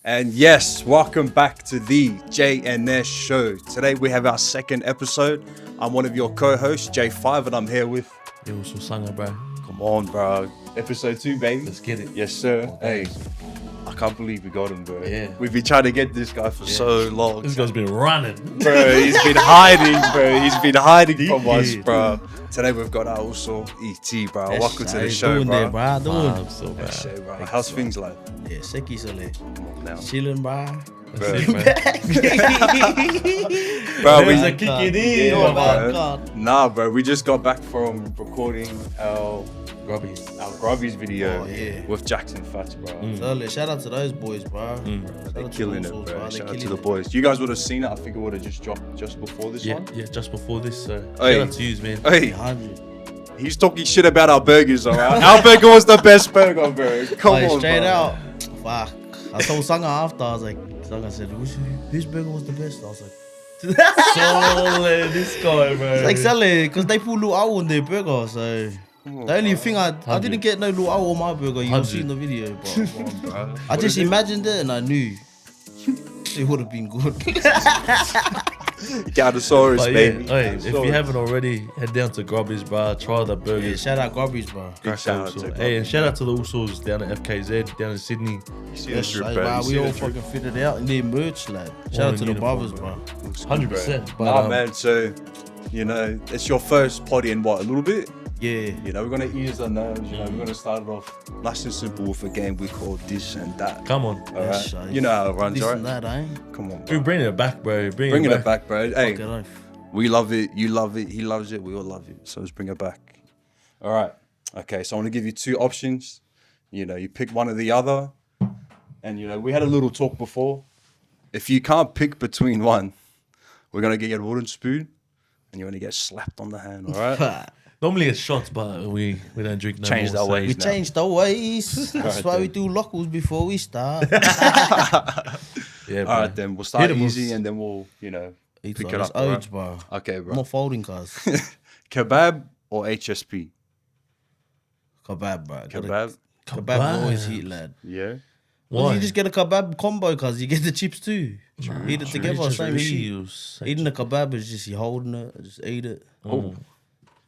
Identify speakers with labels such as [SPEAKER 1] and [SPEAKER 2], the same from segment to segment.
[SPEAKER 1] And yes, welcome back to the JNS show. Today we have our second episode. I'm one of your co-hosts, J5, and I'm here with...
[SPEAKER 2] Yo, so Sanga, bro.
[SPEAKER 1] Come on, bro. Episode 2, baby.
[SPEAKER 2] Let's get it.
[SPEAKER 1] Yes, sir.
[SPEAKER 2] Okay.
[SPEAKER 1] Hey, I can't believe we got him, bro.
[SPEAKER 2] Yeah.
[SPEAKER 1] We've been trying to get this guy for so long.
[SPEAKER 2] This guy's been running.
[SPEAKER 1] Bro, he's been hiding, bro. He's been hiding from us,
[SPEAKER 2] Yeah.
[SPEAKER 1] bro. Today we've got our also ET, bro.
[SPEAKER 3] Yes,
[SPEAKER 1] Welcome to the
[SPEAKER 3] how you
[SPEAKER 1] show,
[SPEAKER 3] doing
[SPEAKER 1] bro.
[SPEAKER 3] there, bro? Doing?
[SPEAKER 2] I'm so bad.
[SPEAKER 1] Yes, sir, bro. How's things like?
[SPEAKER 3] Yeah, Seki Sole.
[SPEAKER 1] Come on now.
[SPEAKER 3] Chilling, bro.
[SPEAKER 1] Bro,
[SPEAKER 2] That's it, man.
[SPEAKER 1] bro,
[SPEAKER 2] There's
[SPEAKER 1] we,
[SPEAKER 2] a kick it in.
[SPEAKER 1] Yeah,
[SPEAKER 3] Oh, my
[SPEAKER 1] bro.
[SPEAKER 3] God.
[SPEAKER 1] Nah, bro, we just got back from recording our
[SPEAKER 2] Grubbies.
[SPEAKER 1] Grubbies video
[SPEAKER 3] Oh, yeah.
[SPEAKER 1] with Jackson Fats, bro.
[SPEAKER 3] So, shout out to those boys, bro. Shout
[SPEAKER 1] They're
[SPEAKER 3] out to
[SPEAKER 1] killing it,
[SPEAKER 3] all
[SPEAKER 1] bro.
[SPEAKER 3] sorts,
[SPEAKER 1] Shout out
[SPEAKER 3] They're
[SPEAKER 1] to the
[SPEAKER 3] killing
[SPEAKER 1] boys. You guys would have seen it. I think it would have just dropped just before this
[SPEAKER 2] Yeah,
[SPEAKER 1] one.
[SPEAKER 2] yeah, just before this. So
[SPEAKER 1] Hey.
[SPEAKER 2] shout out to you, man.
[SPEAKER 1] Hey,
[SPEAKER 3] it. 100.
[SPEAKER 1] he's talking shit about our burgers, alright? Our burger was the best burger, bro. Come
[SPEAKER 3] Like,
[SPEAKER 1] on,
[SPEAKER 3] straight
[SPEAKER 1] bro.
[SPEAKER 3] out. Fuck. I told Sanga after, I was like, Sanga said, whose burger was the best? I was like,
[SPEAKER 2] Solid, this guy, bro.
[SPEAKER 3] it's like selling, because they put luau on their burger, so. The only thing I didn't get no luau on my burger, you'll
[SPEAKER 2] 100.
[SPEAKER 3] see in the video, but
[SPEAKER 1] Come on, bro.
[SPEAKER 3] I just imagined it and I knew it would have been good.
[SPEAKER 1] Gatosaurus,
[SPEAKER 2] But yeah,
[SPEAKER 1] baby.
[SPEAKER 2] hey, if you
[SPEAKER 1] Gatosaurus.
[SPEAKER 2] haven't already, head down to Grubbies, bro. Try the
[SPEAKER 3] Yeah,
[SPEAKER 2] burgers.
[SPEAKER 3] shout out Grubbies, bro.
[SPEAKER 1] Big shout out
[SPEAKER 2] Also.
[SPEAKER 1] to
[SPEAKER 2] Hey, and shout out to the Usos down at FKZ, down in Sydney.
[SPEAKER 1] You see
[SPEAKER 3] Yes,
[SPEAKER 1] the drip,
[SPEAKER 3] like,
[SPEAKER 1] bro.
[SPEAKER 3] bro,
[SPEAKER 1] You see
[SPEAKER 3] we
[SPEAKER 1] the
[SPEAKER 3] all
[SPEAKER 1] drip?
[SPEAKER 3] fucking fitted out in their merch, lad. Shout
[SPEAKER 2] All
[SPEAKER 3] out
[SPEAKER 2] in
[SPEAKER 3] to the
[SPEAKER 2] uniform,
[SPEAKER 3] brothers, bro.
[SPEAKER 1] Looks good,
[SPEAKER 2] 100%.
[SPEAKER 1] bro.
[SPEAKER 2] But,
[SPEAKER 1] Nah, man. So, you know, it's your first potty in what, a little bit?
[SPEAKER 3] Yeah.
[SPEAKER 1] You know, we're gonna ease our nerves. You know, we're gonna start it off nice and simple with a game we call this and that.
[SPEAKER 2] Come on.
[SPEAKER 1] All right.
[SPEAKER 3] Yes,
[SPEAKER 1] You know how it runs,
[SPEAKER 3] This
[SPEAKER 1] all
[SPEAKER 3] and
[SPEAKER 1] right?
[SPEAKER 3] that, eh?
[SPEAKER 1] Come on,
[SPEAKER 2] We're
[SPEAKER 1] bro.
[SPEAKER 2] bringing it back, bro.
[SPEAKER 1] Bringing it back, bro. Hey,
[SPEAKER 3] Fuck it off.
[SPEAKER 1] we love it. You love it. He loves it. We all love it. So let's bring it back. All right. Okay. So I want to give you two options. You know, you pick one or the other. And, you know, we had a little talk before. If you can't pick between one, we're going to get you a wooden spoon and you're going to get slapped on the hand. All right.
[SPEAKER 2] Normally it's shots, but we don't drink no
[SPEAKER 1] Changed
[SPEAKER 2] more,
[SPEAKER 1] our
[SPEAKER 2] so-
[SPEAKER 1] ways.
[SPEAKER 3] We
[SPEAKER 1] now.
[SPEAKER 3] changed our ways. That's
[SPEAKER 1] Alright
[SPEAKER 3] why we
[SPEAKER 1] then.
[SPEAKER 3] do locals before we start.
[SPEAKER 2] Yeah,
[SPEAKER 1] All right, then we'll start
[SPEAKER 2] Hit 'em
[SPEAKER 1] easy
[SPEAKER 2] with-
[SPEAKER 1] and then we'll, you know,
[SPEAKER 3] It's
[SPEAKER 1] pick
[SPEAKER 3] on
[SPEAKER 1] it
[SPEAKER 3] his
[SPEAKER 1] up. all
[SPEAKER 3] age,
[SPEAKER 1] right?
[SPEAKER 3] bro.
[SPEAKER 1] Okay,
[SPEAKER 3] I'm
[SPEAKER 1] bro.
[SPEAKER 3] not folding, cuz.
[SPEAKER 1] Kebab or HSP?
[SPEAKER 3] Kebab, bro.
[SPEAKER 1] Kebab.
[SPEAKER 3] Kebab will always heat, lad.
[SPEAKER 1] Yeah.
[SPEAKER 3] Well,
[SPEAKER 2] Why?
[SPEAKER 3] you just get a kebab combo, cuz you get the chips too. Eat it together, same shit.
[SPEAKER 2] shit.
[SPEAKER 3] Eating the kebab is just you holding it, just eat it.
[SPEAKER 1] Oh,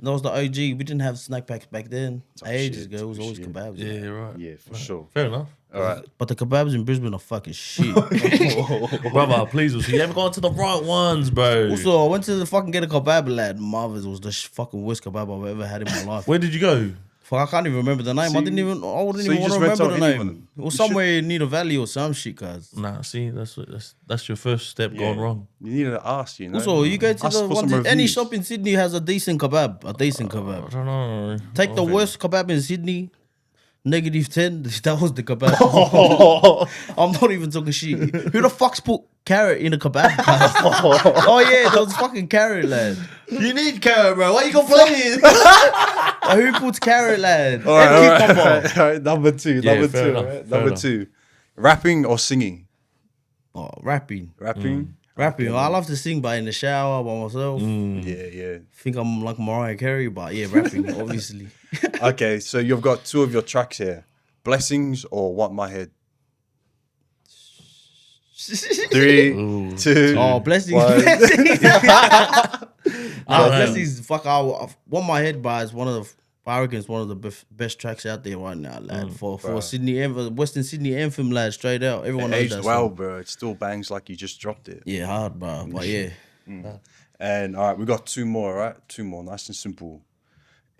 [SPEAKER 3] That was the OG. We didn't have snack packs back then. Ages
[SPEAKER 1] shit,
[SPEAKER 3] ago, it was
[SPEAKER 1] tough
[SPEAKER 3] always
[SPEAKER 1] shit.
[SPEAKER 3] kebabs.
[SPEAKER 2] Yeah, right.
[SPEAKER 1] yeah, for sure.
[SPEAKER 2] Fair enough.
[SPEAKER 1] All right.
[SPEAKER 3] But the kebabs in Brisbane are fucking shit.
[SPEAKER 2] Brother, please, you haven't gone to the right ones, bro.
[SPEAKER 3] Also, I went to the fucking get a kebab, lad. Marvin's was the fucking worst kebab I've ever had in my life.
[SPEAKER 2] Where did you go?
[SPEAKER 3] Fuck, I can't even remember the name. I
[SPEAKER 1] So
[SPEAKER 3] didn't
[SPEAKER 1] you-
[SPEAKER 3] even. I wouldn't
[SPEAKER 1] so
[SPEAKER 3] even
[SPEAKER 1] you
[SPEAKER 3] want to
[SPEAKER 1] just went to
[SPEAKER 3] remember the
[SPEAKER 1] any of
[SPEAKER 3] name.
[SPEAKER 1] them?
[SPEAKER 3] It was
[SPEAKER 1] You should-
[SPEAKER 3] somewhere in Near Valley or some shit, cuz.
[SPEAKER 2] Nah, see, that's your first step gone wrong.
[SPEAKER 1] You need to ask, you know.
[SPEAKER 3] Also, you go to
[SPEAKER 1] Ask
[SPEAKER 3] the
[SPEAKER 1] for
[SPEAKER 3] one.
[SPEAKER 1] some
[SPEAKER 3] Any
[SPEAKER 1] reviews.
[SPEAKER 3] shop in Sydney has a decent kebab. A decent
[SPEAKER 2] I
[SPEAKER 3] kebab.
[SPEAKER 2] don't know.
[SPEAKER 3] Take the worst kebab in Sydney. -10. That was the kebab. I'm not even talking shit. Who the fuck's put carrot in a kebab? cuz? Oh yeah, that was fucking carrot, lad.
[SPEAKER 2] You need carrot, bro. Why you complaining?
[SPEAKER 3] Who puts carrot, lad?
[SPEAKER 1] All right,
[SPEAKER 3] And
[SPEAKER 1] all right,
[SPEAKER 3] cucumber.
[SPEAKER 1] all right, all right. Number two.
[SPEAKER 2] Yeah,
[SPEAKER 1] Number
[SPEAKER 2] fair
[SPEAKER 1] two.
[SPEAKER 2] enough,
[SPEAKER 1] all right?
[SPEAKER 2] fair
[SPEAKER 1] Number
[SPEAKER 2] enough.
[SPEAKER 1] 2. Rapping or singing?
[SPEAKER 3] Oh, rapping.
[SPEAKER 1] Rapping.
[SPEAKER 3] Rapping. I love to sing, but in the shower by myself.
[SPEAKER 1] Yeah, yeah.
[SPEAKER 3] Think I'm like Mariah Carey, but yeah, rapping, obviously.
[SPEAKER 1] Okay, so you've got two of your tracks here. Blessings or Want My Head? 3, 2.
[SPEAKER 3] Oh, blessings.
[SPEAKER 1] One.
[SPEAKER 3] Blessings.
[SPEAKER 2] Oh,
[SPEAKER 3] Blessings. Fuck, I want my head by is one of the. I reckon it's one of the best tracks out there right now, lad. For Sydney anthem, Western Sydney anthem, lad. Straight out, everyone
[SPEAKER 1] It
[SPEAKER 3] knows
[SPEAKER 1] aged
[SPEAKER 3] that
[SPEAKER 1] well,
[SPEAKER 3] song.
[SPEAKER 1] bro. It still bangs like you just dropped it.
[SPEAKER 3] Yeah, hard, bro. But yeah,
[SPEAKER 1] And all right, we got 2 more, all right? 2 more, nice and simple.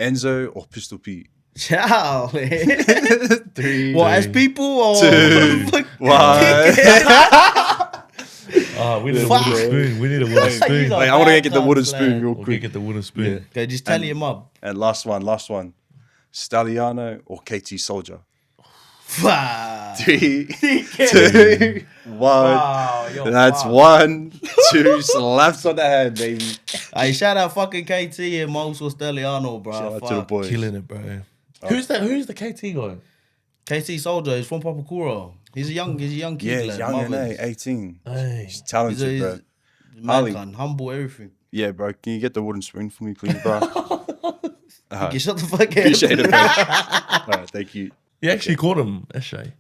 [SPEAKER 1] Enzo or Pistol Pete?
[SPEAKER 3] ciao.
[SPEAKER 1] 3,
[SPEAKER 3] What as people or
[SPEAKER 1] 2, 1.
[SPEAKER 2] We need a
[SPEAKER 3] Fuck.
[SPEAKER 2] wooden spoon. We need a wooden spoon.
[SPEAKER 3] He's a
[SPEAKER 1] Wait, I want to
[SPEAKER 3] bad
[SPEAKER 1] get the wooden
[SPEAKER 3] cunt,
[SPEAKER 1] spoon
[SPEAKER 3] lad.
[SPEAKER 1] real
[SPEAKER 2] Okay,
[SPEAKER 1] quick.
[SPEAKER 2] get the wooden spoon.
[SPEAKER 3] Okay, just tally him up.
[SPEAKER 1] And last one. Stalliano or KT Soldier?
[SPEAKER 3] Fuck.
[SPEAKER 1] 3, 2, 1.
[SPEAKER 3] Wow, yo,
[SPEAKER 1] That's
[SPEAKER 3] fuck.
[SPEAKER 1] 1, 2 slaps on the head, baby.
[SPEAKER 3] Hey, shout out fucking KT and Moso Stelliano, bro.
[SPEAKER 1] Shout out
[SPEAKER 3] Fuck.
[SPEAKER 1] to the boys.
[SPEAKER 2] Killing it, bro. Who's that? Who's the KT guy?
[SPEAKER 3] KT Soldier is from Papakura. He's a young kid.
[SPEAKER 1] Yeah, he's
[SPEAKER 3] lad,
[SPEAKER 1] young,
[SPEAKER 3] Marvin.
[SPEAKER 1] 18.
[SPEAKER 2] Hey.
[SPEAKER 1] He's talented,
[SPEAKER 3] He's
[SPEAKER 1] bro.
[SPEAKER 3] man, can humble everything.
[SPEAKER 1] Yeah, bro. Can you get the wooden spoon for me, please, bro?
[SPEAKER 3] Okay, shut the fuck up.
[SPEAKER 1] Appreciate it, bro. All right, thank you.
[SPEAKER 2] You actually caught him, Eshay.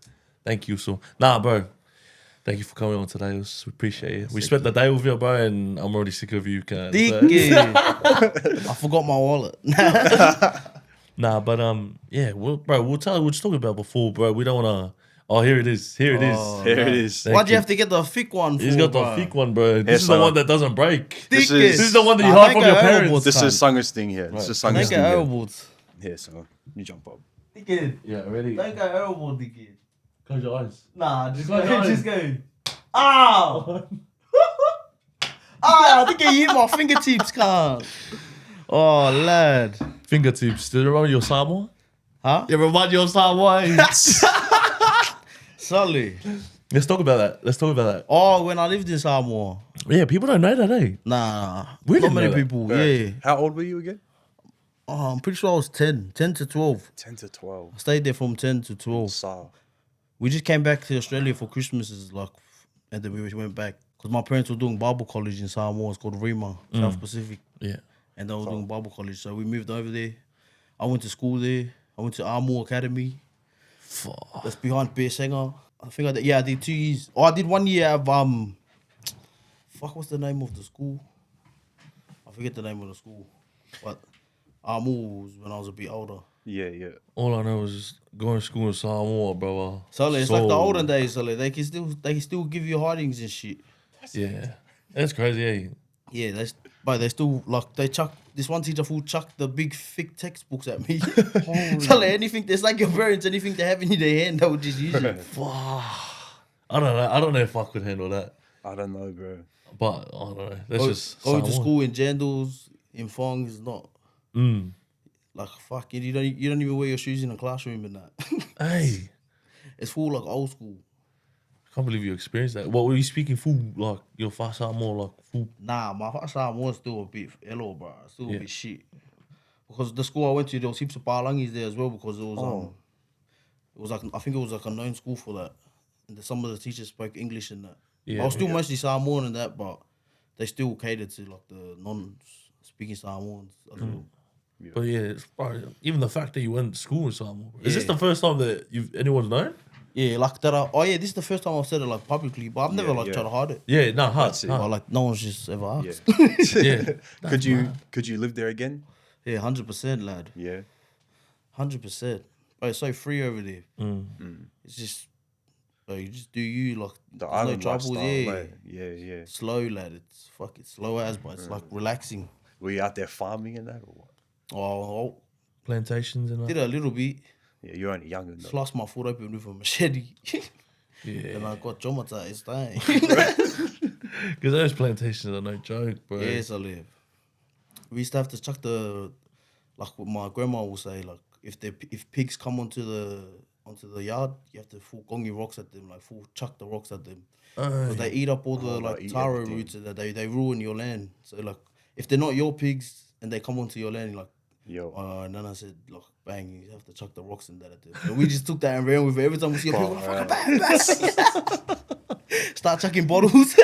[SPEAKER 2] Thank you, so. Nah, bro. Thank you for coming on today. We appreciate it. We spent the day with you, bro, and I'm already sick of you.
[SPEAKER 3] Dickhead. I forgot my wallet.
[SPEAKER 2] Nah, but yeah, we'll tell you what you're talking about before, bro. We don't wanna. Oh, here it is. Here it is.
[SPEAKER 1] Here it is.
[SPEAKER 2] Thank
[SPEAKER 3] Why'd you have to get the thick one for?
[SPEAKER 2] He's got the
[SPEAKER 3] bro?
[SPEAKER 2] thick one, bro. This is the
[SPEAKER 1] son.
[SPEAKER 2] one that doesn't break.
[SPEAKER 1] This
[SPEAKER 3] Dickhead.
[SPEAKER 1] is-
[SPEAKER 2] This is the one that you
[SPEAKER 3] Nah,
[SPEAKER 2] hide
[SPEAKER 3] don't
[SPEAKER 2] from your
[SPEAKER 3] go
[SPEAKER 2] parents.
[SPEAKER 3] overboard.
[SPEAKER 1] This
[SPEAKER 3] Son.
[SPEAKER 1] is Sanga's thing here. This is Sanga's
[SPEAKER 3] Don't
[SPEAKER 1] thing
[SPEAKER 3] get
[SPEAKER 1] here.
[SPEAKER 3] overboard.
[SPEAKER 1] Here, so you jump up.
[SPEAKER 3] Dickhead.
[SPEAKER 2] Yeah, ready?
[SPEAKER 3] Don't go overboard, dickhead.
[SPEAKER 2] Close your eyes.
[SPEAKER 3] Nah, just
[SPEAKER 2] Close
[SPEAKER 3] go.
[SPEAKER 2] your eyes.
[SPEAKER 3] Just go. Ow! I think you hit my fingertips, can't. Oh, lad.
[SPEAKER 2] Fingertips. Do you remember your Samoa?
[SPEAKER 3] Huh?
[SPEAKER 2] You remind you of Samoa?
[SPEAKER 3] Sully.
[SPEAKER 2] Let's talk about that.
[SPEAKER 3] Oh, when I lived in Samoa.
[SPEAKER 2] Yeah, people don't know that, eh?
[SPEAKER 3] Nah.
[SPEAKER 2] We
[SPEAKER 3] not
[SPEAKER 2] didn't
[SPEAKER 3] many
[SPEAKER 2] know that.
[SPEAKER 3] people.
[SPEAKER 1] Bro,
[SPEAKER 3] Yeah.
[SPEAKER 1] How old were you again?
[SPEAKER 3] Oh, I'm pretty sure I was 10 to 12.
[SPEAKER 1] 10 to 12.
[SPEAKER 3] I stayed there from 10 to 12.
[SPEAKER 1] So,
[SPEAKER 3] We just came back to Australia for Christmases, like, and then we went back. Because my parents were doing Bible college in Samoa. It's called Rima, South Pacific.
[SPEAKER 2] Yeah.
[SPEAKER 3] And they were doing Bible college. So we moved over there. I went to school there. I went to Armour Academy.
[SPEAKER 2] Fuck.
[SPEAKER 3] That's behind Bear Singer. I think I did 2 years. Oh, I did 1 year of what's the name of the school? I forget the name of the school. But Armour was when I was a bit older.
[SPEAKER 1] yeah.
[SPEAKER 2] All I know is going to school in Samoa, bro.
[SPEAKER 3] So it's like the olden days. So they can still give you hidings and shit.
[SPEAKER 2] Yeah. That's crazy, eh?
[SPEAKER 3] Yeah, they still like they chuck this one teacher who chucked the big thick textbooks at me. So like anything, it's like your parents, anything they have in their hand, they would just use it.
[SPEAKER 2] I don't know. I don't know if I could handle that.
[SPEAKER 1] I don't know, bro.
[SPEAKER 2] But I don't know. That's just
[SPEAKER 3] Going to
[SPEAKER 2] Samoa.
[SPEAKER 3] school in jandals, in thongs is not like fuck. You don't even wear your shoes in the classroom and that.
[SPEAKER 2] Hey,
[SPEAKER 3] It's full like old school.
[SPEAKER 2] I can't believe you experienced that. What were you speaking full like your first Samoa like full?
[SPEAKER 3] Nah, my first time was still a bit hello, bro. Still
[SPEAKER 2] Yeah.
[SPEAKER 3] a bit shit. Because the school I went to, there was heaps of Palangis there as well. Because it was like I think it was like a known school for that. And some of the teachers spoke English and that.
[SPEAKER 2] Yeah,
[SPEAKER 3] I was still mostly Samoan and that, but they still catered to like the non-speaking Samoans as well.
[SPEAKER 2] But yeah, it's probably, even the fact that you went to school in Samoa. Is this
[SPEAKER 3] Yeah.
[SPEAKER 2] the first time that anyone's known?
[SPEAKER 3] Yeah, like that. This is the first time I've said it like publicly, but I've never
[SPEAKER 1] Yeah.
[SPEAKER 3] tried to hide it.
[SPEAKER 2] Yeah, no, hard.
[SPEAKER 1] That's it.
[SPEAKER 3] But like no one's just ever asked.
[SPEAKER 2] Yeah.
[SPEAKER 1] Could you live there again?
[SPEAKER 3] Yeah, 100%, lad.
[SPEAKER 1] Yeah.
[SPEAKER 3] 100%. But it's so free over there. It's just, bro, you just do you like.
[SPEAKER 1] The
[SPEAKER 3] there's
[SPEAKER 1] island
[SPEAKER 3] no troubles.
[SPEAKER 1] lifestyle,
[SPEAKER 3] Yeah,
[SPEAKER 1] mate. Yeah.
[SPEAKER 3] slow, lad. It's slow as, but it's like relaxing.
[SPEAKER 1] Were you out there farming and that or what?
[SPEAKER 3] Oh,
[SPEAKER 2] Plantations and
[SPEAKER 3] did
[SPEAKER 2] that.
[SPEAKER 3] a little bit.
[SPEAKER 1] Yeah, you're only young enough.
[SPEAKER 3] Sliced my foot open with a machete.
[SPEAKER 2] Yeah.
[SPEAKER 3] And I got traumatized. Dang.
[SPEAKER 2] Because those plantations are no joke, bro.
[SPEAKER 3] Yes, I live. We used to have to chuck like what my grandma will say, like if pigs come onto the yard, you have to full gongi rocks at them, like full chuck the rocks at them. Because they eat up all the
[SPEAKER 1] they'll
[SPEAKER 3] like
[SPEAKER 1] eat
[SPEAKER 3] taro
[SPEAKER 1] everything.
[SPEAKER 3] roots and that they ruin your land. So like if they're not your pigs and they come onto your land, like
[SPEAKER 1] Yo.
[SPEAKER 3] and then I said, like, bang, you have to chuck the rocks and that at them. So we just took that and ran with it. Every time we see a pig, we're like, bang, bang. Start chucking bottles.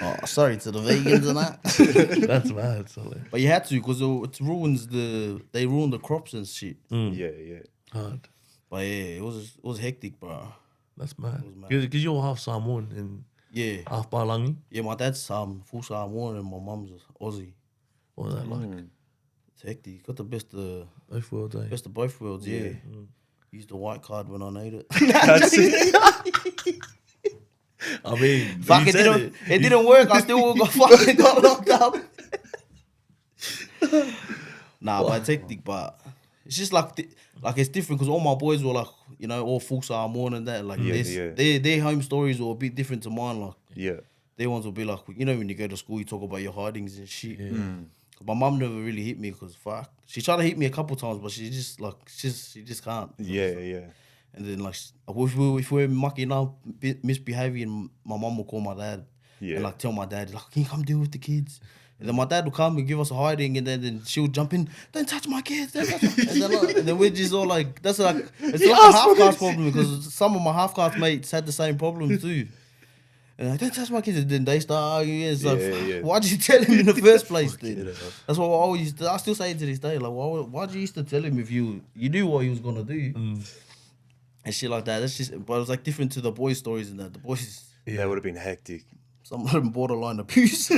[SPEAKER 3] Oh, sorry to the vegans and that.
[SPEAKER 2] That's mad, Sully.
[SPEAKER 3] But you had to because they ruin the crops and shit.
[SPEAKER 1] Yeah.
[SPEAKER 2] Hard.
[SPEAKER 3] But yeah, it was hectic, bro.
[SPEAKER 2] That's mad.
[SPEAKER 3] was mad.
[SPEAKER 2] Because you're half Samoan and
[SPEAKER 3] Yeah,
[SPEAKER 2] half Balangi.
[SPEAKER 3] yeah. My dad's full Samoan and my mum's Aussie.
[SPEAKER 2] What was that like?
[SPEAKER 3] It's hectic. Got the best
[SPEAKER 2] Both worlds, eh?
[SPEAKER 3] of both worlds. Yeah. Used the white card when I need it.
[SPEAKER 1] That's it.
[SPEAKER 2] I mean,
[SPEAKER 3] Fuck,
[SPEAKER 2] you
[SPEAKER 3] it
[SPEAKER 2] said
[SPEAKER 3] didn't work. I still got locked up. Nah, but it's hectic. But it's just like it's different because all my boys were like, you know, all full Samoan and that. Like their home stories were a bit different to mine. Like
[SPEAKER 1] Yeah.
[SPEAKER 3] their ones will be like, you know, when you go to school, you talk about your hidings and shit. My mum never really hit me because fuck, she tried to hit me a couple times, but she just can't.
[SPEAKER 1] Yeah.
[SPEAKER 3] And then like if we're mucking up, misbehaving, my mum will call my dad and like tell my dad like, can you come deal with the kids? And then my dad will come and give us a hiding, and then she'll jump in, don't touch my kids, don't touch my-" and then we're just all like, that's like it's like a half caste problem because some of my half caste mates had the same problem too. And like, don't touch my kids, and then they start arguing. It's like, why'd you tell him in the first place? Then that's what I always. I still say it to this day. Like, why'd you used to tell him if you knew what he was gonna do? and shit like that. That's just, but it was like different to the boys' stories and that. The boys,
[SPEAKER 1] That would have been hectic.
[SPEAKER 3] some of them borderline abuse.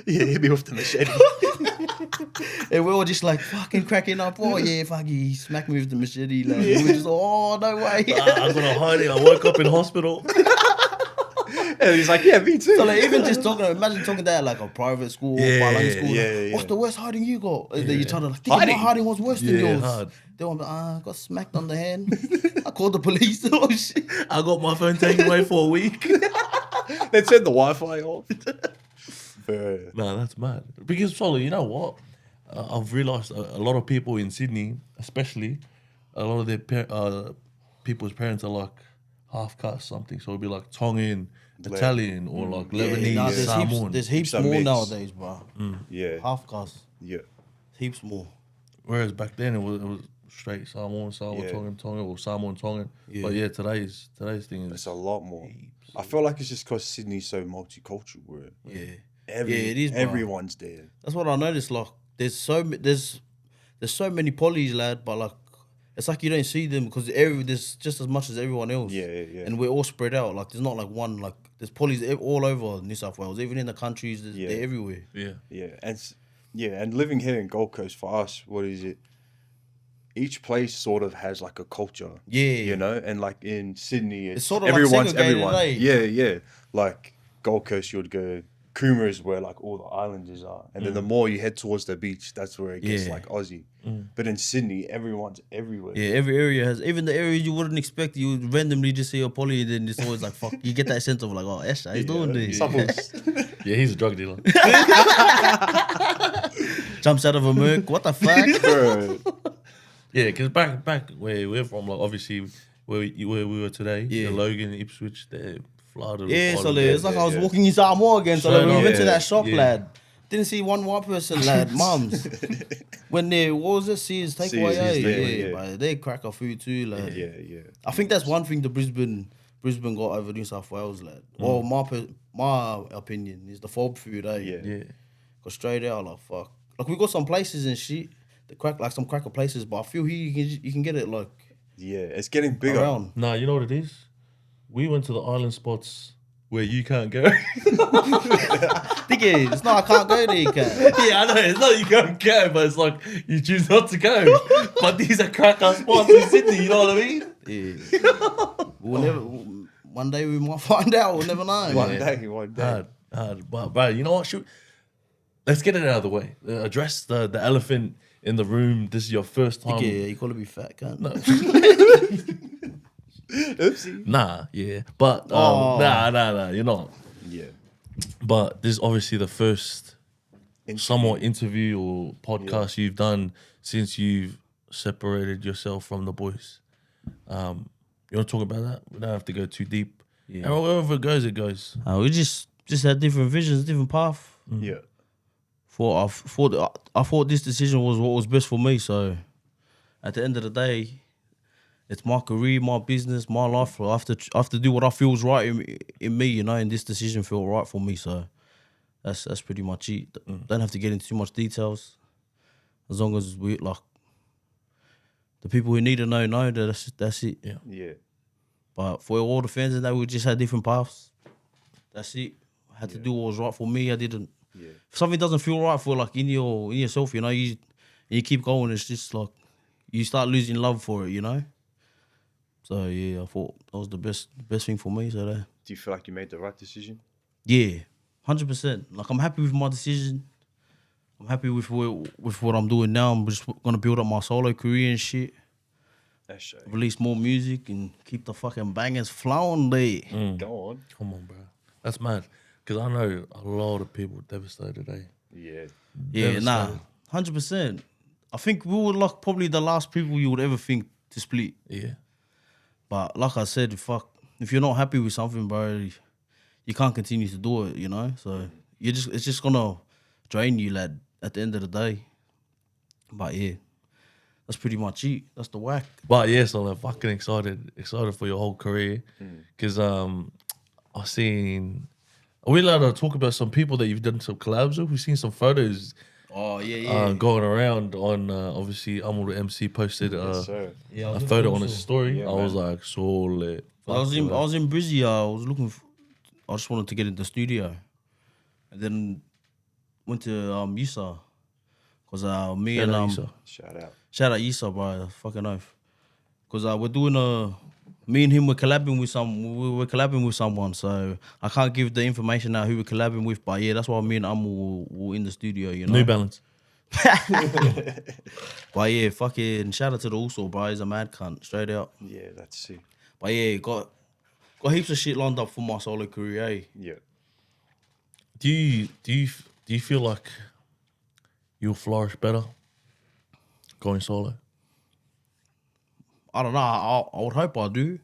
[SPEAKER 1] Yeah, hit me with the machete.
[SPEAKER 3] And we were just like fucking cracking up. Oh yeah, fuck, he smacked me with the machete. Like, we were just, oh no way.
[SPEAKER 2] I'm gonna hide it. I woke up in hospital.
[SPEAKER 1] And he's like, yeah, me too.
[SPEAKER 3] So like even just talking, imagine talking that at like a private school,
[SPEAKER 2] Yeah,
[SPEAKER 3] bilingual school.
[SPEAKER 1] yeah,
[SPEAKER 3] like,
[SPEAKER 1] yeah.
[SPEAKER 3] What's the worst hiding you got? And then you try to like, think
[SPEAKER 1] Hiding?
[SPEAKER 3] my hiding was worse than
[SPEAKER 2] Yeah,
[SPEAKER 3] yours.
[SPEAKER 2] hard.
[SPEAKER 3] Then I'm like, I got smacked on the hand. I called the police. Oh shit.
[SPEAKER 2] I got my phone taken away for a week.
[SPEAKER 1] They turned the Wi-Fi off. Bro.
[SPEAKER 2] No, that's mad. Because Solly, you know what? I've realised a lot of people in Sydney, especially, a lot of their people's parents are like half caste something. So it'll be like Tongan, Italian, or like Lebanese,
[SPEAKER 3] Nah,
[SPEAKER 2] Samoan.
[SPEAKER 3] there's heaps
[SPEAKER 1] Some
[SPEAKER 3] more
[SPEAKER 1] mix.
[SPEAKER 3] nowadays, bro.
[SPEAKER 1] Yeah.
[SPEAKER 3] Half caste,
[SPEAKER 1] Yeah.
[SPEAKER 3] heaps more.
[SPEAKER 2] Whereas back then it was straight Samoan,
[SPEAKER 1] Yeah.
[SPEAKER 2] Tongan, or Samoan, Tongan.
[SPEAKER 3] Yeah.
[SPEAKER 2] But yeah, today's thing is
[SPEAKER 1] It's a lot more. I feel like it's just because Sydney's so multicultural, bro.
[SPEAKER 3] Yeah.
[SPEAKER 1] It
[SPEAKER 3] is, bro.
[SPEAKER 1] Everyone's there.
[SPEAKER 3] That's what I noticed. Like, there's so many polys, lad, but like, it's like you don't see them because there's just as much as everyone else.
[SPEAKER 1] Yeah.
[SPEAKER 3] And we're all spread out. Like, there's not like one. Like, there's polys all over New South Wales, even in the countries. They're everywhere.
[SPEAKER 2] yeah.
[SPEAKER 1] And living here in Gold Coast for us, what is it? Each place sort of has like a culture.
[SPEAKER 3] Yeah.
[SPEAKER 1] You know, and like in Sydney, it's
[SPEAKER 3] sort of like
[SPEAKER 1] everyone's
[SPEAKER 3] segregated,
[SPEAKER 1] everyone.
[SPEAKER 3] eh?
[SPEAKER 1] Yeah. Like Gold Coast, you would go. Cooma is where like all the islanders are, and then the more you head towards the beach, that's where it gets
[SPEAKER 3] Yeah.
[SPEAKER 1] like Aussie. But in Sydney, everyone's everywhere.
[SPEAKER 3] Yeah, every area has, even the areas you wouldn't expect, you would randomly just see a poly, and then it's always like, fuck, you get that sense of like, oh, Esha, he's doing this.
[SPEAKER 1] Someone's-
[SPEAKER 2] Yeah, he's a drug dealer.
[SPEAKER 3] Jumps out of a Merc, what the fuck?
[SPEAKER 1] Bro.
[SPEAKER 2] Yeah, because back where we're from, like obviously where we were today,
[SPEAKER 3] Yeah.
[SPEAKER 2] Logan, Ipswich, they're flooded.
[SPEAKER 3] Yeah,
[SPEAKER 2] with
[SPEAKER 3] so
[SPEAKER 2] Islanders.
[SPEAKER 3] it's like I was
[SPEAKER 1] yeah.
[SPEAKER 3] walking in Samoa again, so like,
[SPEAKER 2] Straight
[SPEAKER 3] we went
[SPEAKER 2] up.
[SPEAKER 3] to that shop,
[SPEAKER 2] Yeah.
[SPEAKER 3] lad. Didn't see one white person, lad. Mums. When they, what was it? Sears takeaway?
[SPEAKER 1] Sears,
[SPEAKER 3] Yeah,
[SPEAKER 1] yeah.
[SPEAKER 3] but they crack our food too, lad.
[SPEAKER 1] Yeah.
[SPEAKER 3] I think that's one thing the Brisbane got over New South Wales, lad. Well, my opinion is the fob food, eh?
[SPEAKER 1] Yeah.
[SPEAKER 2] Yeah.
[SPEAKER 3] Go straight out, like fuck. Like we got some places and shit, the crack like some cracker places, but I feel here you can get it like
[SPEAKER 1] Yeah, it's getting bigger.
[SPEAKER 3] around.
[SPEAKER 2] Nah, you know what it is? We went to the island spots where you can't go.
[SPEAKER 3] Think it's not. I can't go there. You can.
[SPEAKER 2] Yeah, I know. It's not you can't go, but it's like you choose not to go. But these are cracker spots in Sydney, you know what I mean?
[SPEAKER 3] Yeah. We'll never. One day we might find out. We'll never know.
[SPEAKER 1] One day.
[SPEAKER 2] Hard. But you know what? Let's get it out of the way. Address the elephant in the room. This is your first time.
[SPEAKER 3] Yeah, you call me fat, cunt.
[SPEAKER 2] No.
[SPEAKER 1] Oopsie.
[SPEAKER 2] Nah, yeah. But
[SPEAKER 3] Oh.
[SPEAKER 2] nah, you're not.
[SPEAKER 1] Yeah.
[SPEAKER 2] But this is obviously the first somewhat interview or podcast you've done since you've separated yourself from the boys. You want to talk about that? We don't have to go too deep.
[SPEAKER 3] Yeah.
[SPEAKER 2] And wherever it goes.
[SPEAKER 3] We just had different visions, different path.
[SPEAKER 1] Yeah.
[SPEAKER 3] I thought this decision was what was best for me. So, at the end of the day, it's my career, my business, my life. I have to do what I feel is right in me, you know. And this decision felt right for me. So, that's pretty much it. Don't have to get into too much details. As long as we like the people who need to know that that's it.
[SPEAKER 2] Yeah.
[SPEAKER 1] Yeah.
[SPEAKER 3] But for all the fans and that, we just had different paths. That's it. I had to do what was right for me. I didn't.
[SPEAKER 1] Yeah.
[SPEAKER 3] If something doesn't feel right for like in yourself, you know, you keep going. It's just like you start losing love for it, you know. So yeah, I thought that was the best thing for me. So
[SPEAKER 1] Do you feel like you made the right decision?
[SPEAKER 3] yeah, 100%. Like I'm happy with my decision. I'm happy with what I'm doing now. I'm just gonna build up my solo career and shit.
[SPEAKER 1] That's shame.
[SPEAKER 3] Release more music and keep the fucking bangers flowing there.
[SPEAKER 1] Go on.
[SPEAKER 2] Come on, bro. That's mad. Because I know a lot of people devastated, eh?
[SPEAKER 1] Yeah.
[SPEAKER 3] Yeah, nah,
[SPEAKER 2] Devastated.
[SPEAKER 3] 100%. I think we were like probably the last people you would ever think to split.
[SPEAKER 2] Yeah.
[SPEAKER 3] But like I said, if you're not happy with something, bro, you can't continue to do it, you know? So it's just gonna drain you, lad, at the end of the day. But yeah, that's pretty much it. That's the whack.
[SPEAKER 2] But yeah, so I'm fucking excited for your whole career. Because I've seen... Are we allowed to talk about some people that you've done some collabs with? We've seen some photos
[SPEAKER 3] Oh yeah.
[SPEAKER 2] going around on obviously Amul the MC posted
[SPEAKER 1] Yes, sir.
[SPEAKER 3] Yeah, I
[SPEAKER 2] a
[SPEAKER 3] was
[SPEAKER 2] photo
[SPEAKER 3] looking
[SPEAKER 2] on his
[SPEAKER 3] also.
[SPEAKER 2] story.
[SPEAKER 1] Yeah,
[SPEAKER 2] I was
[SPEAKER 1] man.
[SPEAKER 2] like, so lit.
[SPEAKER 3] I was in Brizzy. I was looking. I just wanted to get in the studio, and then went to Isa, cause me
[SPEAKER 2] Shout
[SPEAKER 3] and
[SPEAKER 2] out Issa.
[SPEAKER 1] Shout out.
[SPEAKER 3] shout out Isa, bro, fucking oath. Cause we're doing me and him were collabing with we were collabing with someone, so I can't give the information out who we're collabing with, but yeah, that's why me and were in the studio, you know.
[SPEAKER 2] New Balance.
[SPEAKER 3] But yeah, fucking shout out to the also, bro. He's a mad cunt, straight out.
[SPEAKER 1] Yeah, that's sick.
[SPEAKER 3] But yeah, got heaps of shit lined up for my solo career. Eh?
[SPEAKER 1] Yeah.
[SPEAKER 2] Do you feel like you'll flourish better going solo?
[SPEAKER 3] I don't know. I would hope I do.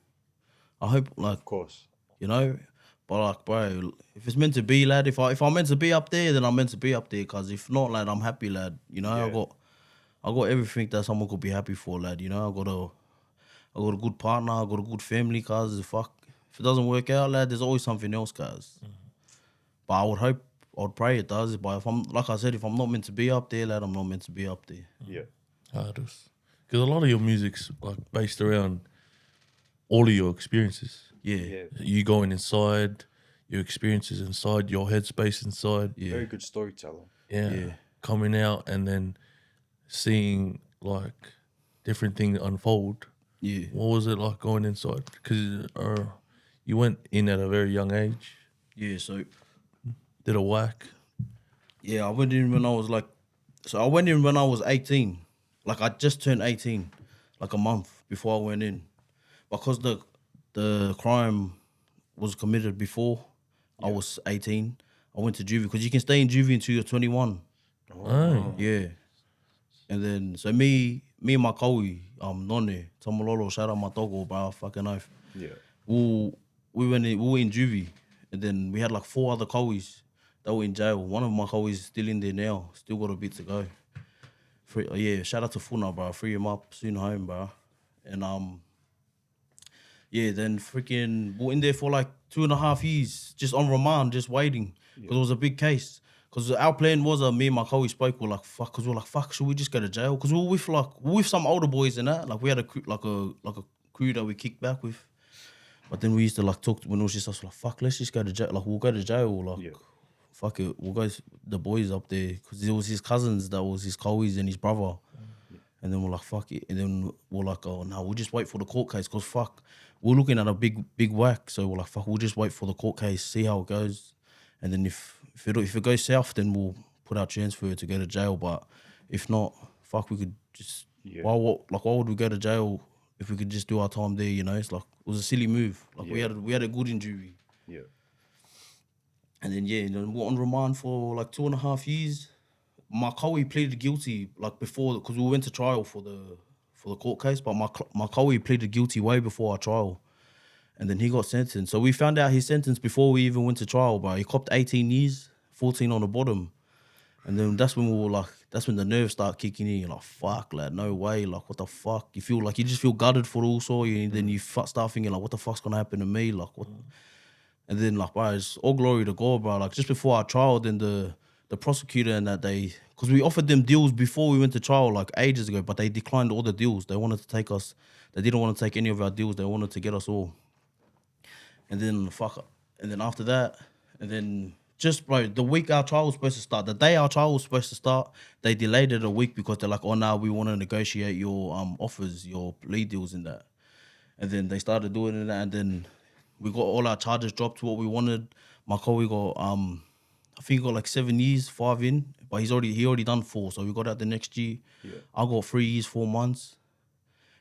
[SPEAKER 3] I hope like
[SPEAKER 1] Of course.
[SPEAKER 3] you know. But like, bro, if it's meant to be, lad, if I'm meant to be up there, then I'm meant to be up there. Cause if not, lad, I'm happy, lad. You know,
[SPEAKER 1] Yeah.
[SPEAKER 3] I got everything that someone could be happy for, lad. You know, I got a good partner, I got a good family. Cause if it doesn't work out, lad, there's always something else, cause. But I would hope, I would pray it does. But if I'm, like I said, if I'm not meant to be up there, lad, I'm not meant to be up there.
[SPEAKER 1] Yeah.
[SPEAKER 2] Because a lot of your music's like based around all of your experiences.
[SPEAKER 3] Yeah,
[SPEAKER 1] Yeah.
[SPEAKER 2] You going inside, your experiences inside, your headspace inside.
[SPEAKER 3] yeah,
[SPEAKER 1] Very good storyteller.
[SPEAKER 2] Yeah.
[SPEAKER 3] Yeah.
[SPEAKER 2] Coming out and then seeing like different things unfold.
[SPEAKER 3] yeah.
[SPEAKER 2] What was it like going inside? Because you went in at a very young age,
[SPEAKER 3] Yeah, so
[SPEAKER 2] did a whack.
[SPEAKER 3] yeah, I went in when I was like, so I went in when I was 18. Like I just turned 18, like a month before I went in, because the crime was committed before I was 18. I went to juvie because you can stay in juvie until you're 21.
[SPEAKER 2] Oh.
[SPEAKER 3] Yeah, and then so me and my Kowi, Nonne, Tomololo, shout out my doggo, bro, fucking knife.
[SPEAKER 1] Yeah.
[SPEAKER 3] We were in juvie, and then we had like 4 other Kowis that were in jail. One of my Kowis is still in there now, still got a bit to go. Yeah, shout out to Funa, bro. Free him up, soon home, bro. And yeah, then freaking we were in there for like 2.5 years, just on remand, just waiting, because it was a big case. Because our plan was, me and my Kowi spoke, we're like, fuck, because we're like, fuck, should we just go to jail? Because we were with some older boys and that, like we had a crew that we kicked back with. But then we used to like talk when it was just us, like, fuck, let's just go to jail. Like, we'll go to jail. Like,
[SPEAKER 1] Yeah.
[SPEAKER 3] fuck it, we'll go the boys up there. Because it was his cousins that was his Kowi's and his brother. And then we're like, fuck it. And then we're like, oh, no, we'll just wait for the court case. Because fuck, we're looking at a big whack. So we're like, fuck, we'll just wait for the court case, see how it goes. And then if it goes south, then we'll put our transfer to go to jail. But if not, fuck, we could just,
[SPEAKER 1] Yeah.
[SPEAKER 3] why would we go to jail if we could just do our time there, you know? It's like, it was a silly move. Like we had a good injury.
[SPEAKER 1] Yeah.
[SPEAKER 3] And then we were on remand for like 2.5 years. My Kowi pleaded guilty like before, because we went to trial for the court case. But my Kowi pleaded guilty way before our trial, and then he got sentenced. So we found out his sentence before we even went to trial. But he copped 18 years, 14 on the bottom, and then that's when the nerves start kicking in. You're like, fuck, lad, no way. Like, what the fuck? You feel like you just feel gutted for it also. And then you start thinking like, what the fuck's gonna happen to me? Like, what? And then like, bro, it's all glory to God, bro. Like just before our trial, then the prosecutor and that because we offered them deals before we went to trial like ages ago, but they declined all the deals. They wanted to take us. They didn't want to take any of our deals. They wanted to get us all. And then after that, and then just bro, the week our trial was supposed to start, the day our trial was supposed to start, they delayed it a week because they're like, oh no, we want to negotiate your offers, your plea deals and that. And then they started doing that, and then we got all our charges dropped to what we wanted. My Kowi got I think he got like 7 years, 5 in, but he already done 4, so we got out the next year.
[SPEAKER 1] Yeah.
[SPEAKER 3] I got 3 years, 4 months,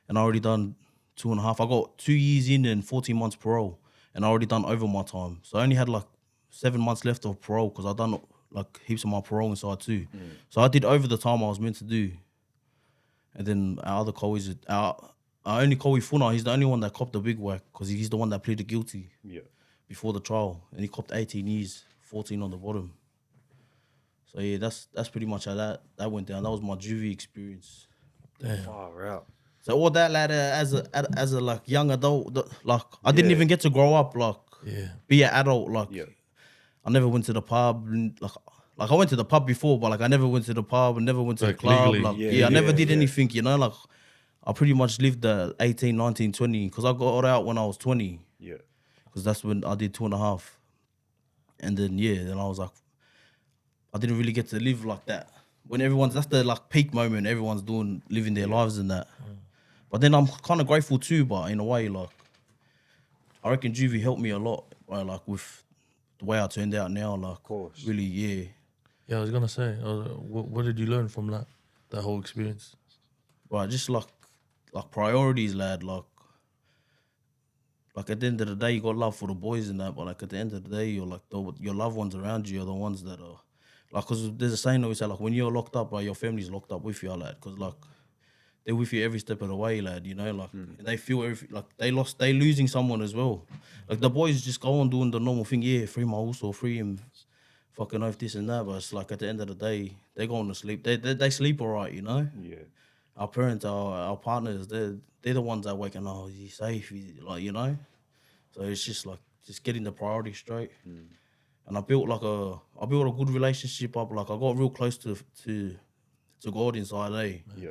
[SPEAKER 3] and I already done 2.5. I got 2 years in and 14 months parole, and I already done over my time. So I only had like 7 months left of parole because I done like heaps of my parole inside too. So I did over the time I was meant to do. And then our other Kowi's, our only Kowi Funa, he's the only one that copped the big whack because he's the one that pleaded guilty
[SPEAKER 1] Yeah.
[SPEAKER 3] before the trial, and he copped 18 years, 14 on the bottom. So yeah, that's pretty much how that went down. That was my juvie experience.
[SPEAKER 2] Damn.
[SPEAKER 1] Far out.
[SPEAKER 3] So all that, lad, as a like young adult, like I didn't
[SPEAKER 1] Yeah.
[SPEAKER 3] even get to grow up, like
[SPEAKER 2] Yeah.
[SPEAKER 3] be an adult. Like
[SPEAKER 1] Yeah.
[SPEAKER 3] I never went to the pub. Like I went to the pub before, but like I never went to the pub. I never went to the
[SPEAKER 2] Like,
[SPEAKER 3] club.
[SPEAKER 2] legally.
[SPEAKER 3] Like
[SPEAKER 1] Yeah,
[SPEAKER 3] I never
[SPEAKER 1] yeah,
[SPEAKER 3] did
[SPEAKER 1] yeah.
[SPEAKER 3] anything. You know, like I pretty much lived the 18, 19, 20 because I got out when I was 20
[SPEAKER 1] Yeah.
[SPEAKER 3] because that's when I did 2.5, and then I was like, I didn't really get to live like that. When that's the like peak moment. Everyone's living their lives and that. But then I'm kind of grateful too. But in a way, like I reckon Juvie helped me a lot. Right, like with the way I turned out now. Like,
[SPEAKER 1] course.
[SPEAKER 3] really, yeah.
[SPEAKER 2] Yeah, I was gonna say, what did you learn from that whole experience?
[SPEAKER 3] Right, just like priorities, lad. Like at the end of the day, you got love for the boys and that. But like at the end of the day, you're like your loved ones around you are the ones that are like. Cause there's a saying that we say like when you're locked up, right, your family's locked up with you, lad. Cause like they're with you every step of the way, lad. You know, like and they feel everything. Like they losing someone as well. Like the boys just go on doing the normal thing. Yeah, free my horse or free him. Fucking off this and that, but it's like at the end of the day, they're going to sleep. They sleep all right, you know.
[SPEAKER 1] Yeah.
[SPEAKER 3] Our parents, our partners, they're the ones that waking. Oh, is he safe? Like you know. So it's just like just getting the priority straight. And I built a good relationship up. Like I got real close to God inside,
[SPEAKER 1] Yeah.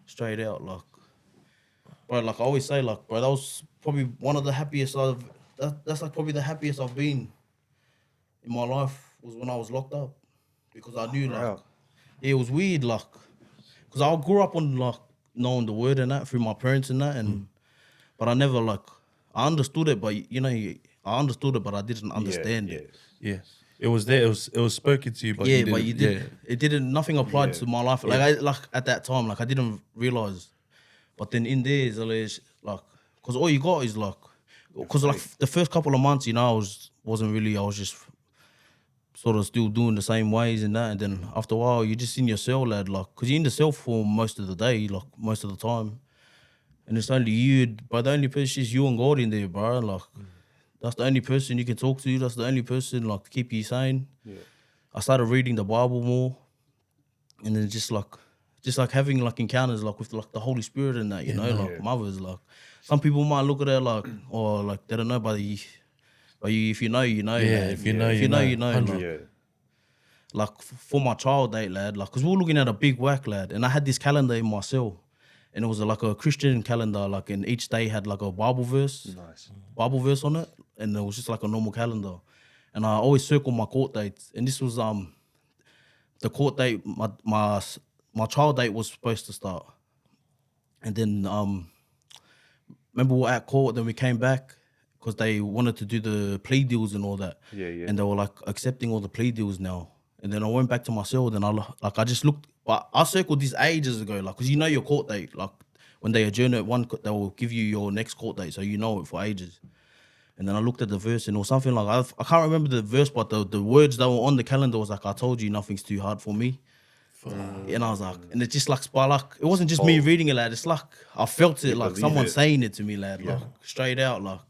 [SPEAKER 3] straight out. Like, bro, like I always say, like, bro, that was probably one of the happiest that's like probably the happiest I've been in my life was when I was locked up because I knew like
[SPEAKER 1] Wow.
[SPEAKER 3] yeah, it was weird like because I grew up on like knowing the word and that through my parents and that and but I never like I understood it but you know I understood it but I didn't understand it.
[SPEAKER 2] Yeah, it was there. It was spoken to you, but
[SPEAKER 3] Yeah,
[SPEAKER 2] you didn't.
[SPEAKER 3] but you did it didn't nothing applied
[SPEAKER 1] Yeah.
[SPEAKER 3] to my life like like at that time like I didn't realize but then in there is always like because all you got is like because like the first couple of months you know I was just sort of still doing the same ways and that. And then after a while, you're just in your cell, lad, like, because you're in the cell for most of the day, like, most of the time. And it's only you, but the only person is you and God in there, bro. Like, that's the only person you can talk to. That's the only person, like, to keep you sane.
[SPEAKER 1] Yeah.
[SPEAKER 3] I started reading the Bible more. And then just like having, like, encounters, like, with, like, the Holy Spirit and that, you know, like, mothers, like. Some people might look at it like, or, like, they don't know, but if you know, you know.
[SPEAKER 2] Yeah,
[SPEAKER 3] lad.
[SPEAKER 2] if you know,
[SPEAKER 3] if
[SPEAKER 2] you know.
[SPEAKER 3] you know.
[SPEAKER 2] 100.
[SPEAKER 3] Like,
[SPEAKER 1] Yeah.
[SPEAKER 3] like for my child date, lad, like, cause we were looking at a big whack, lad, and I had this calendar in my cell, and it was like a Christian calendar, like, and each day had like a Bible verse on it, and it was just like a normal calendar, and I always circle my court dates, and this was the court date, my child date was supposed to start, and then remember we were at court, then we came back. Because they wanted to do the plea deals and all that, and they were like accepting all the plea deals now. And then I went back to my cell. Then I just looked. But I circled this ages ago, like because you know your court date. Like when they adjourn it, they will give you your next court date, so you know it for ages. And then I looked at the verse and it was something like I can't remember the verse, but the words that were on the calendar was like, "I told you nothing's too hard for me." And I was like, and it's just like, it wasn't just me reading it, lad. It's like I felt it, like someone saying it to me, lad, like straight out, like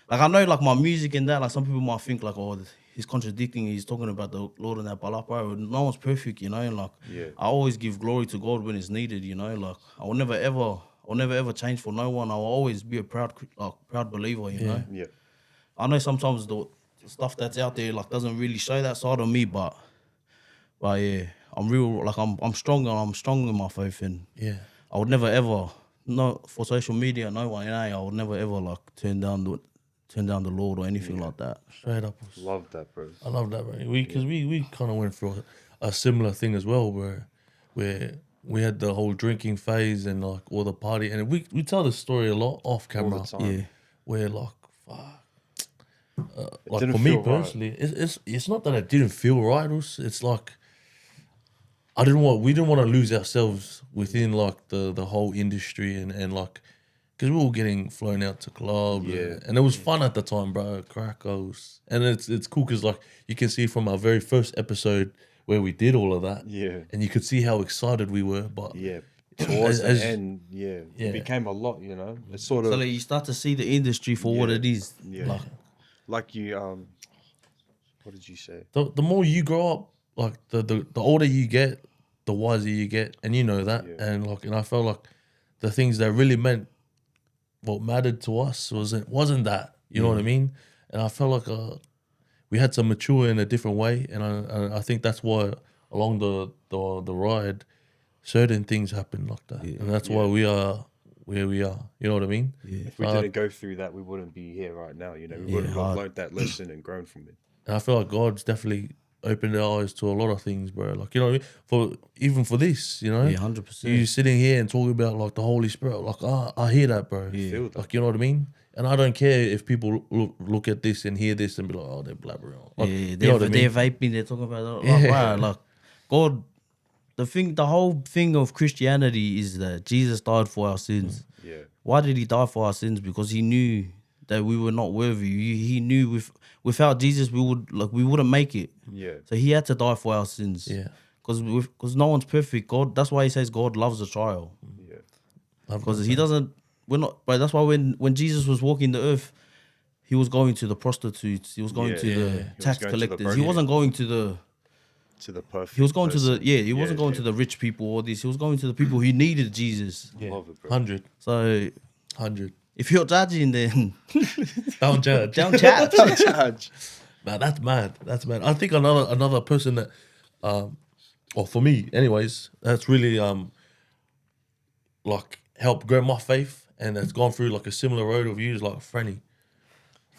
[SPEAKER 3] I know, like my music and that, like some people might think like, oh, he's contradicting, he's talking about the Lord and that, but like, bro, no one's perfect, you know. And like, I always give glory to God when it's needed, you know. Like, I will never ever change for no one. I will always be a proud believer, you know.
[SPEAKER 1] Yeah.
[SPEAKER 3] I know sometimes the stuff that's out there like doesn't really show that side of me, but yeah, I'm real. Like I'm strong and I'm strong in my faith, and I would never ever, no, for social media, no one, I would never ever like turn down the Lord or anything like that.
[SPEAKER 2] Straight up.
[SPEAKER 1] Love that, bro.
[SPEAKER 2] I love that, bro. Because we kind of went through a similar thing as well, where we had the whole drinking phase and like all the party, and we tell the story a lot off camera.
[SPEAKER 1] All the time.
[SPEAKER 3] Yeah.
[SPEAKER 2] Where like, fuck. Like
[SPEAKER 1] didn't
[SPEAKER 2] for me
[SPEAKER 1] feel right.
[SPEAKER 2] personally, it's not that it didn't feel right. It's like we didn't want to lose ourselves within like the whole industry and like. Because we were getting flown out to clubs, and it was fun at the time, bro. Crackos, and it's cool because like you can see from our very first episode where we did all of that, and you could see how excited we were. But
[SPEAKER 1] towards the end, it became a lot, you know. It's sort of
[SPEAKER 3] So like, you start to see the industry for what it is.
[SPEAKER 1] like you what did you say?
[SPEAKER 2] The more you grow up, like the older you get, the wiser you get, and you know that. And I felt like the things that really meant what mattered to us wasn't that, you know what I mean? And I felt like we had to mature in a different way, and I think that's why along the ride, certain things happen like that, and that's why we are where we are. You know what I mean?
[SPEAKER 3] Yeah.
[SPEAKER 1] If we didn't go through that, we wouldn't be here right now. You know, we wouldn't have
[SPEAKER 3] hard.
[SPEAKER 1] learned that lesson and grown from it.
[SPEAKER 2] And I feel like God's definitely opened our eyes to a lot of things, bro. Like, you know what I mean? Even for this, you know?
[SPEAKER 3] Yeah, 100%.
[SPEAKER 2] You sitting here and talking about like the Holy Spirit, like I hear that, bro.
[SPEAKER 1] Feel that.
[SPEAKER 2] Like, you know what I mean? And I don't care if people look at this and hear this and be like, oh, they're blabbering. Like,
[SPEAKER 3] Yeah,
[SPEAKER 2] you know what I
[SPEAKER 3] they're
[SPEAKER 2] mean?
[SPEAKER 3] vaping. They're talking about like,
[SPEAKER 2] Yeah.
[SPEAKER 3] right, like God. The whole thing of Christianity is that Jesus died for our sins.
[SPEAKER 1] Yeah.
[SPEAKER 3] Why did he die for our sins? Because he knew that we were not worthy. He knew without Jesus we wouldn't make it.
[SPEAKER 1] Yeah.
[SPEAKER 3] So he had to die for our sins.
[SPEAKER 2] Yeah.
[SPEAKER 3] Because no one's perfect. God. That's why he says God loves a trial.
[SPEAKER 1] Yeah.
[SPEAKER 3] Because he doesn't. We're not. But that's why when Jesus was walking the earth, he was going to the prostitutes. He was going
[SPEAKER 1] Yeah,
[SPEAKER 3] to
[SPEAKER 1] yeah.
[SPEAKER 3] the
[SPEAKER 1] He was
[SPEAKER 3] tax
[SPEAKER 1] going to the
[SPEAKER 3] collectors. He
[SPEAKER 1] broken.
[SPEAKER 3] wasn't going to the.
[SPEAKER 1] To the perfect.
[SPEAKER 3] He was going to the.
[SPEAKER 1] person.
[SPEAKER 3] Yeah. He wasn't going to the rich people or this. He was going to the people who needed Jesus.
[SPEAKER 1] I love it, bro.
[SPEAKER 2] 100.
[SPEAKER 3] So
[SPEAKER 2] 100.
[SPEAKER 3] if you're judging, then
[SPEAKER 2] Don't judge.
[SPEAKER 3] don't chat.
[SPEAKER 2] Nah, that's mad. That's mad. I think another person that, or for me, anyways, that's really like helped grow my faith and that's gone through like a similar road of years, like Franny.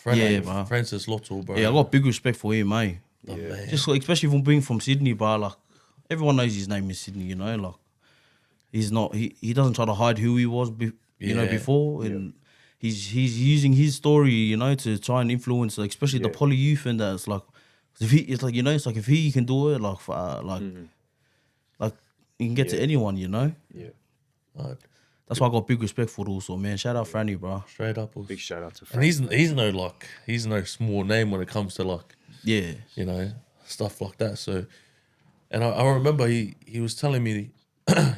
[SPEAKER 3] Yeah, bro.
[SPEAKER 2] Francis Lotto, bro.
[SPEAKER 3] Yeah, I got big respect for him, eh?
[SPEAKER 2] The man.
[SPEAKER 3] Just like, especially from being from Sydney, bro. Like everyone knows his name is Sydney, you know. Like he's not. He doesn't try to hide who he was,
[SPEAKER 2] Yeah.
[SPEAKER 3] before, and he's using his story, you know, to try and influence, like, especially the poly youth and that. It's like it's like it's like if he can do it, like like he can get to anyone, you know.
[SPEAKER 1] Yeah.
[SPEAKER 2] Right.
[SPEAKER 3] That's why I got big respect for it also, man. Shout out Franny, bro.
[SPEAKER 2] Straight up.
[SPEAKER 1] Big shout out to
[SPEAKER 2] And
[SPEAKER 1] Frank.
[SPEAKER 2] he's no small name when it comes to like,
[SPEAKER 3] Yeah.
[SPEAKER 2] you know, stuff like that. So, and I remember he was telling me,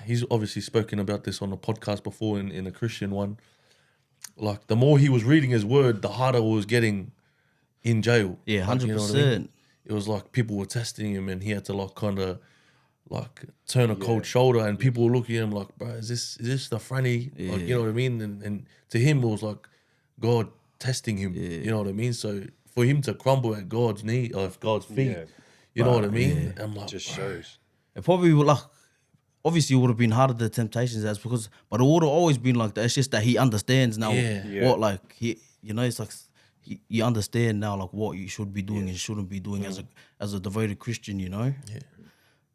[SPEAKER 2] he's obviously spoken about this on a podcast before in a Christian one. Like the more he was reading his word, the harder it was getting in jail.
[SPEAKER 3] Yeah,
[SPEAKER 2] Like,
[SPEAKER 3] 100%.
[SPEAKER 2] you know what I mean? It was like people were testing him and he had to like kind of like turn a cold shoulder and people were looking at him like, bro, is this the Franny? Like, you know what I mean? And to him it was like God testing him. You know what I mean? So for him to crumble at God's knee or God's feet, you know what I mean? I'm like,
[SPEAKER 1] Just
[SPEAKER 2] bro.
[SPEAKER 1] shows.
[SPEAKER 3] It probably would like, obviously it would have been harder the temptations that's because, but it would have always been like that. It's just that he understands now
[SPEAKER 2] Yeah.
[SPEAKER 3] what like he, you know, it's like you understand now like what you should be doing and shouldn't be doing as a devoted Christian, you know.
[SPEAKER 2] Yeah.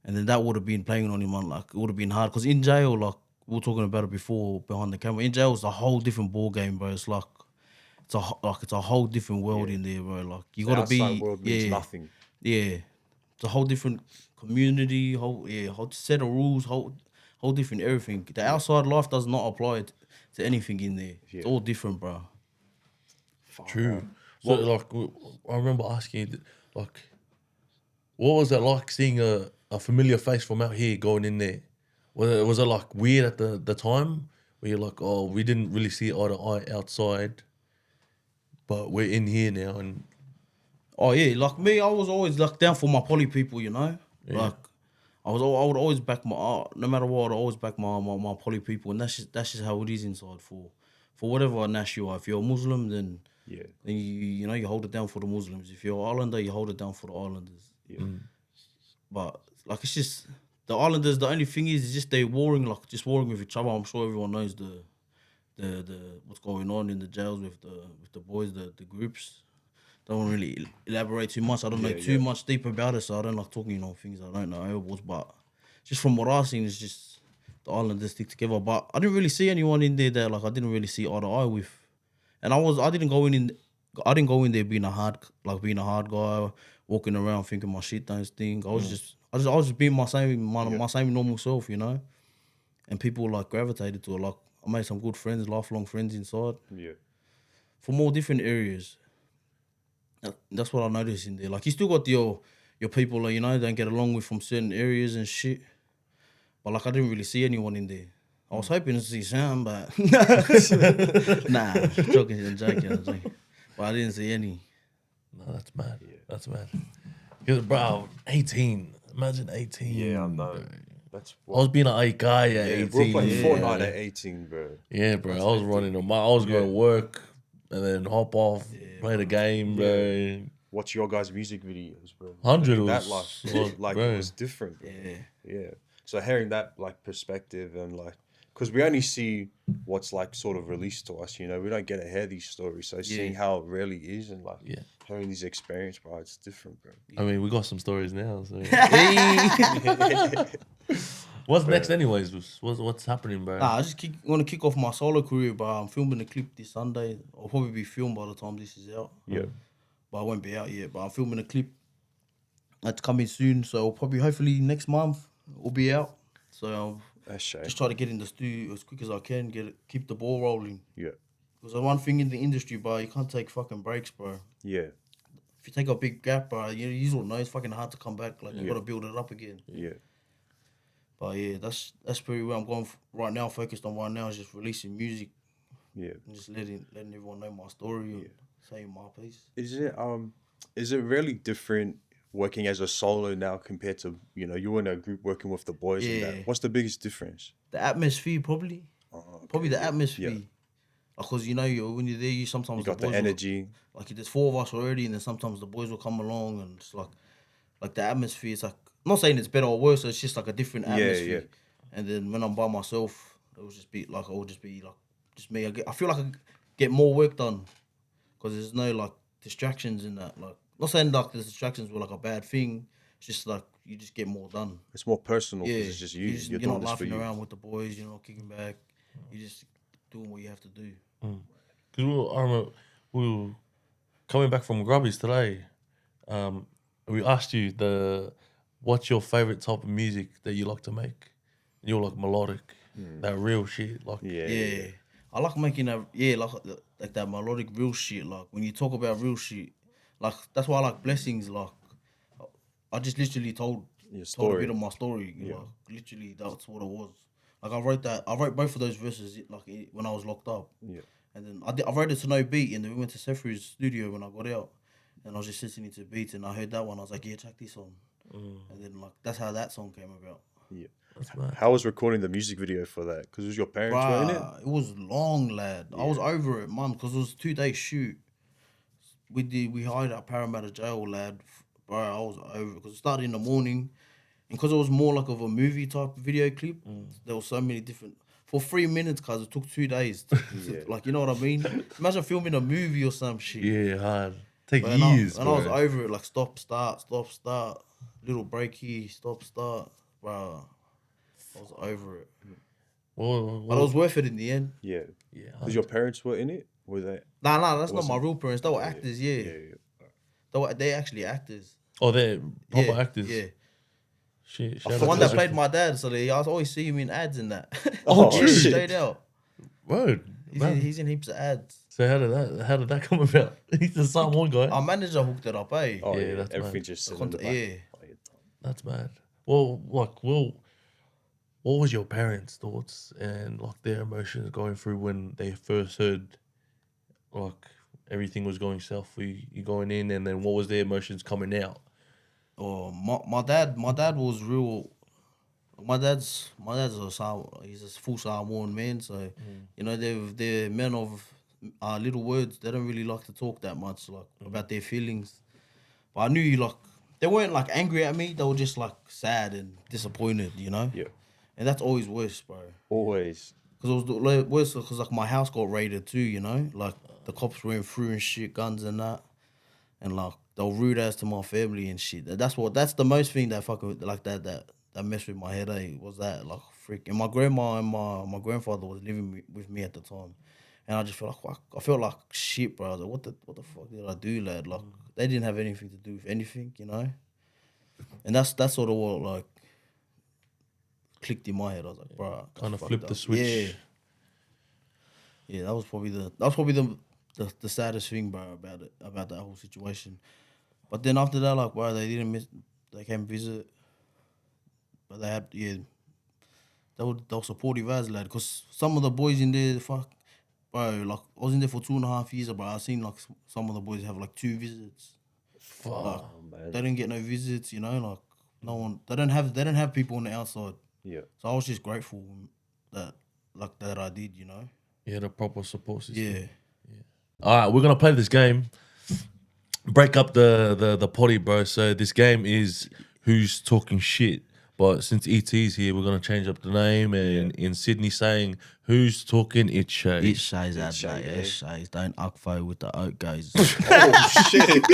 [SPEAKER 3] And then that would have been playing on him on like it would have been hard because in jail, like we were talking about it before behind the camera. In jail, it's a whole different ball game, bro. It's like it's a whole different world in there, bro. Like you gotta
[SPEAKER 1] The outside
[SPEAKER 3] be
[SPEAKER 1] world means nothing.
[SPEAKER 3] Yeah, it's a whole different community, whole set of rules, whole different everything. The outside life does not apply to anything in there. It's all different, bro.
[SPEAKER 2] True. So like, I remember asking you, like, what was it like seeing a familiar face from out here going in there? Was it like weird at the time? Where you're like, oh, we didn't really see eye to eye outside, but we're in here now, and
[SPEAKER 3] Oh yeah, like me, I was always like down for my poly people, you know. Like I would always back no matter what, I'd always back my poly people, and that's just how it is inside for whatever nash you are. If you're a Muslim, then you know you hold it down for the Muslims. If you're an Islander, you hold it down for the Islanders. But like it's just the Islanders. The only thing is just they're warring with each other. I'm sure everyone knows the what's going on in the jails with the boys, the groups. Don't really elaborate too much. I don't know too much deep about it, so I don't like talking on things I don't know. But just from what I've seen, it's just the Islanders stick together. But I didn't really see anyone in there that like I didn't really see eye to eye with, and I didn't go in there being a hard guy, walking around thinking my shit don't stink. I was just being my same normal self, you know, and people like gravitated to it. Like I made some good friends, lifelong friends inside.
[SPEAKER 1] Yeah.
[SPEAKER 3] From all different areas. That's what I noticed in there. Like you still got your people that, you know, don't get along with from certain areas and shit. But like I didn't really see anyone in there. I was hoping to see Sam, but nah, I'm joking. But I didn't see any.
[SPEAKER 2] no, that's mad. That's mad. Because bro, 18. Imagine 18.
[SPEAKER 1] Yeah, I know. That's
[SPEAKER 2] I was being a guy at 18.
[SPEAKER 1] We're playing Fortnite at 18, bro.
[SPEAKER 2] Yeah, bro. I was running them. I was going to work and then hop off, play the game, bro.
[SPEAKER 1] watch your guys' music videos, bro.
[SPEAKER 2] 100
[SPEAKER 1] Looking
[SPEAKER 2] was
[SPEAKER 1] that
[SPEAKER 2] like,
[SPEAKER 1] it
[SPEAKER 2] bro.
[SPEAKER 1] was different, bro.
[SPEAKER 3] Yeah.
[SPEAKER 1] Yeah. So hearing that like perspective and like, because we only see what's like sort of released to us, you know, we don't get to hear these stories. So seeing how it really is and like
[SPEAKER 2] Yeah.
[SPEAKER 1] hearing these experiences, bro, it's different, bro.
[SPEAKER 2] I mean, we got some stories now. So
[SPEAKER 3] Hey.
[SPEAKER 2] what's next, anyways? What's happening, bro?
[SPEAKER 3] Nah, I just want to kick off my solo career, but I'm filming a clip this Sunday. I'll probably be filmed by the time this is out.
[SPEAKER 1] Yeah.
[SPEAKER 3] But I won't be out yet. But I'm filming a clip that's coming soon. So probably, hopefully, next month will be out. So I'll
[SPEAKER 1] That's shame.
[SPEAKER 3] just try to get in the studio as quick as I can, keep the ball rolling.
[SPEAKER 1] Yeah.
[SPEAKER 3] Because one thing in the industry, bro, you can't take fucking breaks, bro.
[SPEAKER 1] Yeah.
[SPEAKER 3] If you take a big gap, bro, you all know it's fucking hard to come back. Like, you got to build it up again.
[SPEAKER 1] Yeah.
[SPEAKER 3] But yeah, that's pretty where I'm going right now. Focused on right now is just releasing music
[SPEAKER 1] Yeah.
[SPEAKER 3] and just letting everyone know my story and saying my piece.
[SPEAKER 1] Is it really different working as a solo now compared to, you know, you in a group working with the boys and
[SPEAKER 3] Yeah.
[SPEAKER 1] that? What's the biggest difference?
[SPEAKER 3] The atmosphere, probably.
[SPEAKER 1] Okay,
[SPEAKER 3] Probably the
[SPEAKER 1] yeah.
[SPEAKER 3] atmosphere.
[SPEAKER 1] Yeah.
[SPEAKER 3] Because you know, when you're there, you sometimes
[SPEAKER 1] You got
[SPEAKER 3] the
[SPEAKER 1] the
[SPEAKER 3] boys will-
[SPEAKER 1] energy.
[SPEAKER 3] like there's 4 of us already, and then sometimes the boys will come along, and it's like the atmosphere is like, I'm not saying it's better or worse. It's just like a different
[SPEAKER 1] Yeah,
[SPEAKER 3] atmosphere.
[SPEAKER 1] yeah.
[SPEAKER 3] And then when I'm by myself, it'll just be like just me. I feel like I get more work done because there's no like distractions in that. Like, not saying like the distractions were like a bad thing. It's just like you just get more done.
[SPEAKER 1] It's more personal
[SPEAKER 3] Yeah,
[SPEAKER 1] because it's just you. You're
[SPEAKER 3] you're
[SPEAKER 1] doing
[SPEAKER 3] not
[SPEAKER 1] this for
[SPEAKER 3] laughing
[SPEAKER 1] you.
[SPEAKER 3] around with the boys. You're not kicking back. You're just doing what you have to do.
[SPEAKER 2] Because I remember we were coming back from Grubbies today. We asked you what's your favorite type of music that you like to make? And you're like melodic, that real shit. Like
[SPEAKER 3] Yeah. I like making that. Yeah, like that melodic real shit. Like when you talk about real shit, like that's why I like blessings. Like I just literally told a
[SPEAKER 1] story.
[SPEAKER 3] bit of my story. Like literally, that's what it was. Like I wrote both of those verses like when I was locked up.
[SPEAKER 1] Yeah.
[SPEAKER 3] And then I wrote it to no beat, and then we went to Sephir's studio when I got out, and I was just listening to beats, and I heard that one. I was like, yeah, check this on. And then like that's how that song came about.
[SPEAKER 1] Yeah.
[SPEAKER 2] that's mad.
[SPEAKER 1] How was recording the music video for that? Because it was your parents were in it?
[SPEAKER 3] Bruh, it was long, lad. I was over it, man, because it was a 2-day shoot. We hired at Parramatta Jail, lad. Bro, I was over it because it started in the morning, and because it was more like of a movie type video clip, there were so many different. For 3 minutes, cause it took 2 days. Like, you know what I mean? Imagine filming a movie or some shit.
[SPEAKER 2] Yeah, hard. Take
[SPEAKER 3] But
[SPEAKER 2] years,
[SPEAKER 3] and
[SPEAKER 2] bro.
[SPEAKER 3] I was over it, like stop, start, little break here, stop, start, bro. I was over it, but it was worth it in the end.
[SPEAKER 1] Yeah.
[SPEAKER 2] yeah,
[SPEAKER 1] Because your parents were in it? Were they?
[SPEAKER 3] Nah, that's not
[SPEAKER 1] wasn't-
[SPEAKER 3] my real parents. They were actors, yeah.
[SPEAKER 1] Yeah.
[SPEAKER 3] They actually actors.
[SPEAKER 2] oh, they're proper
[SPEAKER 3] Yeah,
[SPEAKER 2] actors.
[SPEAKER 3] Yeah,
[SPEAKER 2] Shit,
[SPEAKER 3] the
[SPEAKER 2] shout
[SPEAKER 3] one
[SPEAKER 2] out
[SPEAKER 3] that
[SPEAKER 2] to
[SPEAKER 3] played my dad, so I always see him in ads and that.
[SPEAKER 1] Oh,
[SPEAKER 3] Yeah,
[SPEAKER 1] true.
[SPEAKER 3] straight out.
[SPEAKER 2] Word. Man.
[SPEAKER 3] He's in heaps of ads.
[SPEAKER 2] So how did that come about? He's the Samoan guy.
[SPEAKER 3] Our manager hooked it up, eh?
[SPEAKER 1] Oh,
[SPEAKER 2] Yeah,
[SPEAKER 1] yeah.
[SPEAKER 2] that's
[SPEAKER 1] Everything
[SPEAKER 2] mad.
[SPEAKER 1] just
[SPEAKER 3] The
[SPEAKER 1] sitting in the
[SPEAKER 3] content-
[SPEAKER 1] back.
[SPEAKER 3] yeah.
[SPEAKER 1] Oh, yeah.
[SPEAKER 2] That's mad. Well, what was your parents' thoughts and like their emotions going through when they first heard like everything was going south for you going in, and then what was their emotions coming out?
[SPEAKER 3] Oh, my dad was real. My dad's a he's a full Samoan man, so you know they're men of little words. They don't really like to talk that much like about their feelings. But I knew like they weren't like angry at me. They were just like sad and disappointed, you know.
[SPEAKER 1] Yeah.
[SPEAKER 3] And that's always worse, bro.
[SPEAKER 1] Always.
[SPEAKER 3] Because it was worse because like my house got raided too, you know. Like the cops went through and shit, guns and that, and like they were rude as to my family and shit. That's the most thing that fucking like that messed with my head. Was that like freaking my grandma and my grandfather was living with me at the time, and I just felt like I felt like shit, bro. I was like, what the fuck did I do, lad? Like they didn't have anything to do with anything, you know. And that's sort of what like clicked in my head. I was like, bro,
[SPEAKER 2] Kind of flipped the switch.
[SPEAKER 3] Yeah, that was probably the saddest thing, bro, about that whole situation. But then after that, like, bro, they came visit, but they were supportive as lad, cause some of the boys in there, fuck, bro, like I was in there for 2.5 years, bro. I seen like some of the boys have like 2 visits.
[SPEAKER 2] Fuck.
[SPEAKER 3] Like,
[SPEAKER 1] man.
[SPEAKER 3] they didn't get no visits, you know, like no one. They don't have people on the outside.
[SPEAKER 1] Yeah.
[SPEAKER 3] So I was just grateful that I did, you know.
[SPEAKER 2] Yeah, the proper support system.
[SPEAKER 3] Yeah.
[SPEAKER 2] All right, we're gonna play this game. break up the potty, bro. So this game is who's talking shit. But since ET's here, we're gonna change up the name and in Sydney saying who's talking it shay.
[SPEAKER 3] It shays out like it shays. Don't ukfo with the oak guys.
[SPEAKER 1] Oh shit!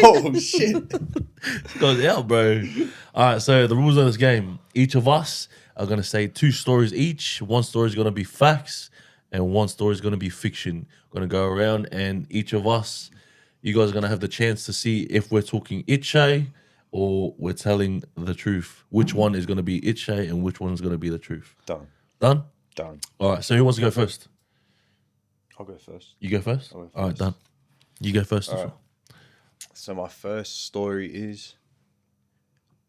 [SPEAKER 1] Oh shit!
[SPEAKER 2] Goes out, bro. All right, so the rules of this game: each of us are gonna say 2 stories each. One story is gonna be facts, and one story is gonna be fiction. We're gonna go around, and each of us, you guys are gonna have the chance to see if we're talking itchay or we're telling the truth. Which one is gonna be itchay and which one is gonna be the truth?
[SPEAKER 1] Done.
[SPEAKER 2] Done.
[SPEAKER 1] Done.
[SPEAKER 2] All right. So who wants to go first?
[SPEAKER 1] I'll go first.
[SPEAKER 2] You go first.
[SPEAKER 1] I'll go
[SPEAKER 2] All right,
[SPEAKER 1] first.
[SPEAKER 2] done. You go first. as
[SPEAKER 1] All
[SPEAKER 2] well.
[SPEAKER 1] So my first story is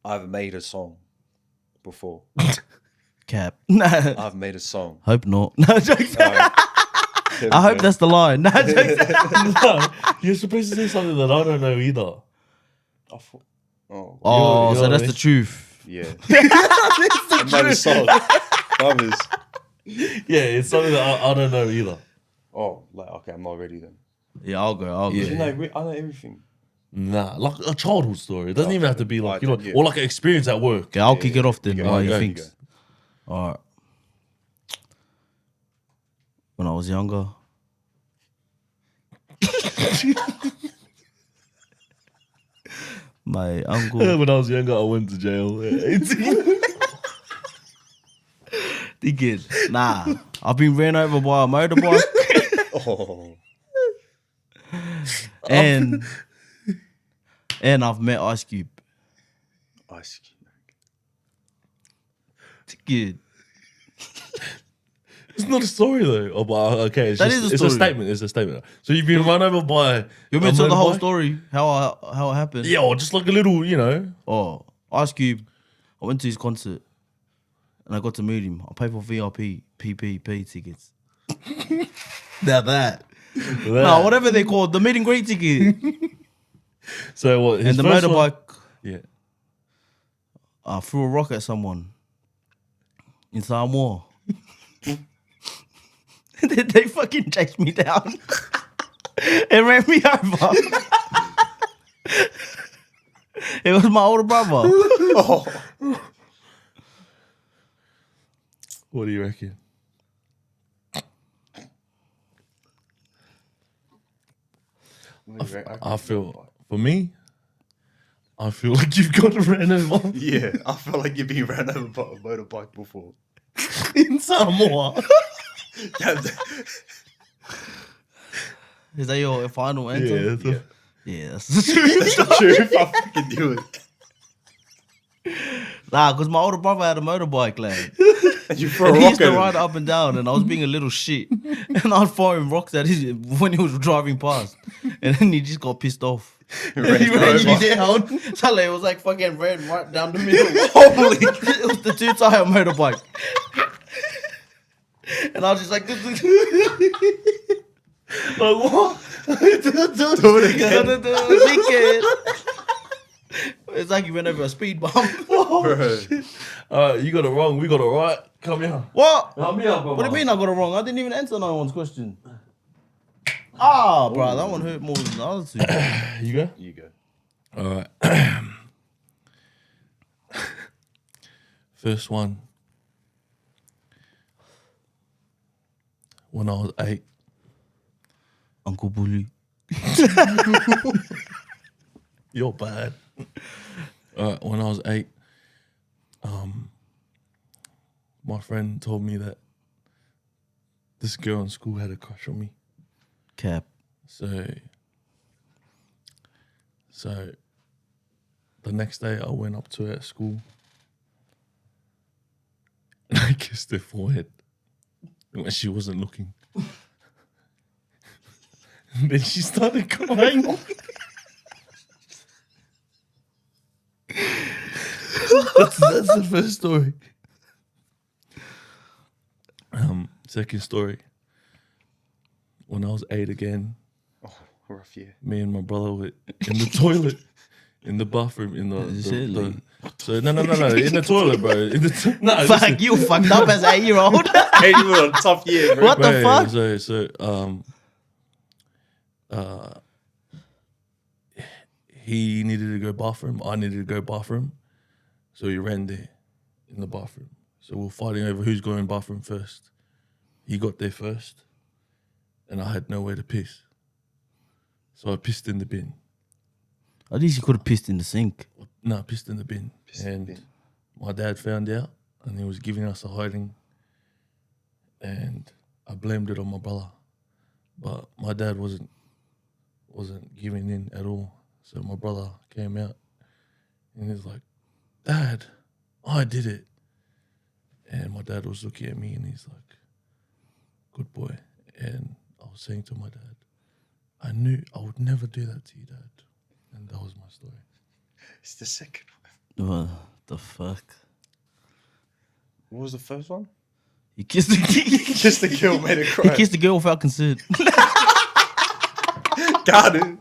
[SPEAKER 1] I've made a song before.
[SPEAKER 3] Cap. Nah.
[SPEAKER 1] I've made a song.
[SPEAKER 3] Hope not. No, jokes.
[SPEAKER 1] Alright.
[SPEAKER 3] I hope that's the line. No, jokes.
[SPEAKER 2] No, you're supposed to say something that I don't know either.
[SPEAKER 1] I thought, oh,
[SPEAKER 3] Oh,
[SPEAKER 2] You're
[SPEAKER 3] so that's
[SPEAKER 2] the-
[SPEAKER 3] the truth.
[SPEAKER 1] yeah. I made a song. Brothers.
[SPEAKER 2] Yeah, it's something that I don't know either.
[SPEAKER 1] Oh, like okay, I'm not ready then.
[SPEAKER 3] Yeah, I'll go.
[SPEAKER 2] Yeah.
[SPEAKER 1] You know, I know everything.
[SPEAKER 2] Nah, like a childhood story. It doesn't even have to be like,
[SPEAKER 1] Alright, yeah.
[SPEAKER 2] or like an experience at work.
[SPEAKER 3] Okay, I'll kick it off then.
[SPEAKER 1] You
[SPEAKER 3] While
[SPEAKER 1] go,
[SPEAKER 3] you
[SPEAKER 2] go,
[SPEAKER 3] think.
[SPEAKER 1] you go.
[SPEAKER 3] All right. When I was younger. My uncle.
[SPEAKER 2] When I was younger, I went to jail. at 18.
[SPEAKER 3] Thinking, nah, I've been ran over by a motorbike
[SPEAKER 1] Oh,
[SPEAKER 3] and I've met Ice Cube.
[SPEAKER 1] Ice Cube.
[SPEAKER 3] Good.
[SPEAKER 2] It's not a story though. Oh, but okay, it's,
[SPEAKER 3] That
[SPEAKER 2] just,
[SPEAKER 3] is a
[SPEAKER 2] it's a
[SPEAKER 3] story.
[SPEAKER 2] statement. It's a statement. So you've been run over by.
[SPEAKER 3] You want me
[SPEAKER 2] a
[SPEAKER 3] to tell the whole
[SPEAKER 2] motorbike?
[SPEAKER 3] story? How it happened?
[SPEAKER 2] Yeah, or just like a little, you know.
[SPEAKER 3] Oh, Ice Cube. I went to his concert and I got to meet him. I paid for VIP, PPP tickets.
[SPEAKER 2] Now that.
[SPEAKER 3] No, whatever they call it, the meet and greet ticket.
[SPEAKER 2] So what? His
[SPEAKER 3] And the
[SPEAKER 2] first one-
[SPEAKER 3] motorbike
[SPEAKER 2] Yeah.
[SPEAKER 3] threw a rock at someone in Samoa. they fucking chased me down and ran me over. It was my older brother.
[SPEAKER 1] Oh.
[SPEAKER 2] What do you reckon? I feel for me. I feel like you've got to ran over
[SPEAKER 1] Yeah, I feel like you've been ran over by a motorbike before.
[SPEAKER 2] in Samoa.
[SPEAKER 3] Is that your final answer?
[SPEAKER 2] Yeah.
[SPEAKER 3] Yeah, that's the truth.
[SPEAKER 1] That's the truth. I fucking knew it.
[SPEAKER 3] Nah, because my older brother had a motorbike, lad.
[SPEAKER 1] And you throw a
[SPEAKER 3] And he
[SPEAKER 1] rock
[SPEAKER 3] used
[SPEAKER 1] at
[SPEAKER 3] to
[SPEAKER 1] him.
[SPEAKER 3] ride up and down, and I was being a little shit. And I was throwing rocks at him when he was driving past. And then he just got pissed off.
[SPEAKER 1] He ran
[SPEAKER 3] He ran
[SPEAKER 1] over.
[SPEAKER 3] me down. So like, it was like fucking ran right down the middle.
[SPEAKER 1] Holy.
[SPEAKER 3] It was the 2-tire motorbike. And I was just like,
[SPEAKER 2] Like what?
[SPEAKER 1] Do it again.
[SPEAKER 3] It's like he went over a speed bump.
[SPEAKER 1] Bro.
[SPEAKER 2] All right, you got it wrong. We got it right. Come here.
[SPEAKER 3] What?
[SPEAKER 2] Come here, bro.
[SPEAKER 3] What do you mean I got it wrong? I didn't even answer no one's question. Ah, bro, that one hurt more than the other two.
[SPEAKER 2] You go.
[SPEAKER 1] You go.
[SPEAKER 2] All right. First one. When I was 8.
[SPEAKER 3] Uncle Bully.
[SPEAKER 2] You're bad. When I was 8, my friend told me that this girl in school had a crush on me.
[SPEAKER 3] Cap.
[SPEAKER 2] So the next day I went up to her at school and I kissed her forehead when she wasn't looking. And then she started crying. That's the first story. Second story. When I was 8 again,
[SPEAKER 1] Oh, rough year.
[SPEAKER 2] me and my brother were in the toilet, in the bathroom, in the
[SPEAKER 3] Silly.
[SPEAKER 2] so no, in the toilet, bro. In the no,
[SPEAKER 3] Fuck,
[SPEAKER 2] listen.
[SPEAKER 3] you fucked up as an 8-year-old.
[SPEAKER 1] Hey, you were on a tough year, bro.
[SPEAKER 3] What the
[SPEAKER 2] Right,
[SPEAKER 3] fuck?
[SPEAKER 2] So he needed to go bathroom. I needed to go bathroom. So he ran there in the bathroom. So we were fighting over who's going bathroom first. He got there first, and I had nowhere to piss. So I pissed in the bin.
[SPEAKER 3] At least you could have pissed in the sink.
[SPEAKER 2] No, I pissed in the bin. My dad found out, and he was giving us a hiding. And I blamed it on my brother. But my dad wasn't giving in at all. So my brother came out, and he's like, Dad, I did it. And my dad was looking at me, and he's like, good boy. And I was saying to my dad, I knew I would never do that to you, Dad. And that was my story.
[SPEAKER 1] It's the second
[SPEAKER 3] What the fuck?
[SPEAKER 1] What was the first one?
[SPEAKER 3] He kissed the
[SPEAKER 1] Just the girl made it cry.
[SPEAKER 3] He kissed the girl without consent.
[SPEAKER 1] Got it.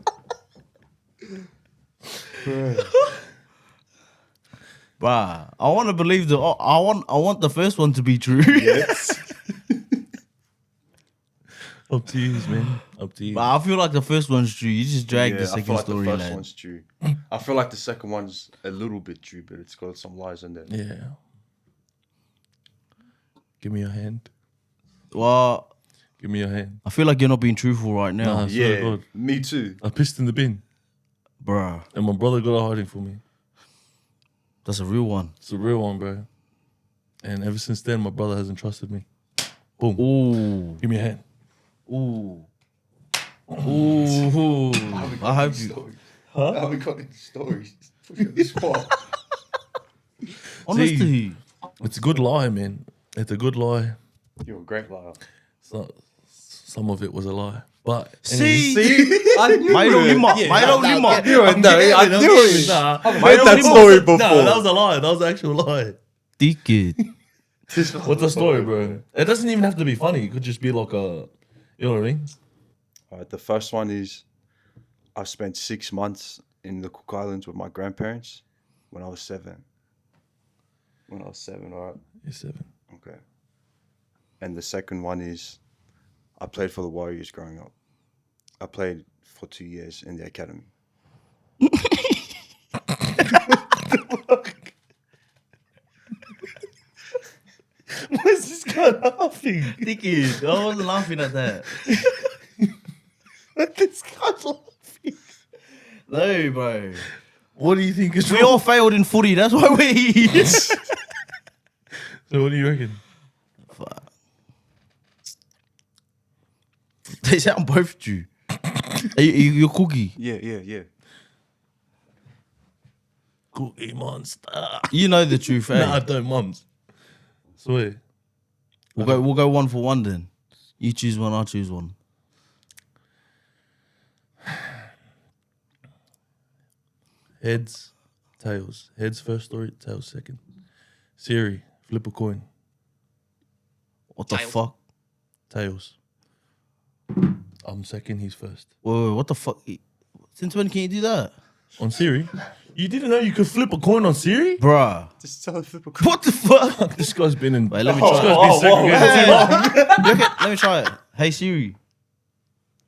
[SPEAKER 3] Bruh, I want to believe I want the first one to be true.
[SPEAKER 1] Yes.
[SPEAKER 2] Up to you, man. Up to you.
[SPEAKER 3] But I feel like the first one's true. You just dragged the
[SPEAKER 1] I
[SPEAKER 3] second
[SPEAKER 1] feel like
[SPEAKER 3] story
[SPEAKER 1] the first
[SPEAKER 3] line.
[SPEAKER 1] one's true. I feel like the second one's a little bit true, but it's got some lies in there.
[SPEAKER 2] Yeah. Give me your hand.
[SPEAKER 3] Well,
[SPEAKER 2] Give me your hand.
[SPEAKER 3] I feel like you're not being truthful right now.
[SPEAKER 2] Nah.
[SPEAKER 1] Yeah,
[SPEAKER 2] So good.
[SPEAKER 1] me too.
[SPEAKER 2] I pissed in the bin,
[SPEAKER 3] Bruh,
[SPEAKER 2] and my brother got a hiding for me.
[SPEAKER 3] that's a real one.
[SPEAKER 2] It's a real one, bro. And ever since then, my brother hasn't trusted me. Boom.
[SPEAKER 3] Ooh.
[SPEAKER 2] Give me a hand.
[SPEAKER 3] Ooh. Ooh. I hope you.
[SPEAKER 1] Huh? I haven't got any stories. Put you on the spot.
[SPEAKER 3] Honestly.
[SPEAKER 2] It's a good lie, man. It's a good lie.
[SPEAKER 1] You're a great liar.
[SPEAKER 2] So, some of it was a lie. But
[SPEAKER 3] See?
[SPEAKER 1] I knew
[SPEAKER 3] Milo
[SPEAKER 1] it.
[SPEAKER 3] Lima. Milo Lima.
[SPEAKER 1] I knew it.
[SPEAKER 2] Nah,
[SPEAKER 1] I've heard that
[SPEAKER 3] Lima.
[SPEAKER 1] story before.
[SPEAKER 2] no, that was a lie. That was an actual lie.
[SPEAKER 3] Dickhead.
[SPEAKER 2] What's the story, bro? It doesn't even have to be funny. It could just be like a, you know what I mean?
[SPEAKER 1] All right, the first one is I spent 6 months in the Cook Islands with my grandparents when I was 7. When I was 7, all right?
[SPEAKER 2] You're 7.
[SPEAKER 1] Okay. And the second one is I played for the Warriors growing up. I played for 2 years in the academy.
[SPEAKER 2] Why is this guy laughing?
[SPEAKER 3] Dickhead. I wasn't laughing at that.
[SPEAKER 2] This guy's laughing.
[SPEAKER 3] No, bro.
[SPEAKER 2] What do you think is
[SPEAKER 3] We
[SPEAKER 2] wrong?
[SPEAKER 3] all failed in footy. That's why we're here.
[SPEAKER 2] So what do you reckon?
[SPEAKER 3] Fuck. They sound both true. You're cookie.
[SPEAKER 1] Yeah.
[SPEAKER 2] Cookie monster.
[SPEAKER 3] You know the truth, eh?
[SPEAKER 2] Nah, I don't, mums. Swear.
[SPEAKER 3] We'll go one for one then. You choose one, I'll choose one.
[SPEAKER 2] Heads, tails. Heads first story, tails second. Siri, flip a coin.
[SPEAKER 3] What the fuck?
[SPEAKER 2] Tails. I'm second, he's first.
[SPEAKER 3] Wait, what the fuck? Since when can you do that?
[SPEAKER 2] On Siri? You didn't know you could flip a coin on Siri?
[SPEAKER 3] Bruh.
[SPEAKER 1] Just tell her flip a coin.
[SPEAKER 3] What the fuck?
[SPEAKER 2] This guy's been in.
[SPEAKER 3] Wait, let me
[SPEAKER 2] This
[SPEAKER 3] try.
[SPEAKER 2] guy's been segregated too long.
[SPEAKER 3] Okay, let me try it. Hey Siri.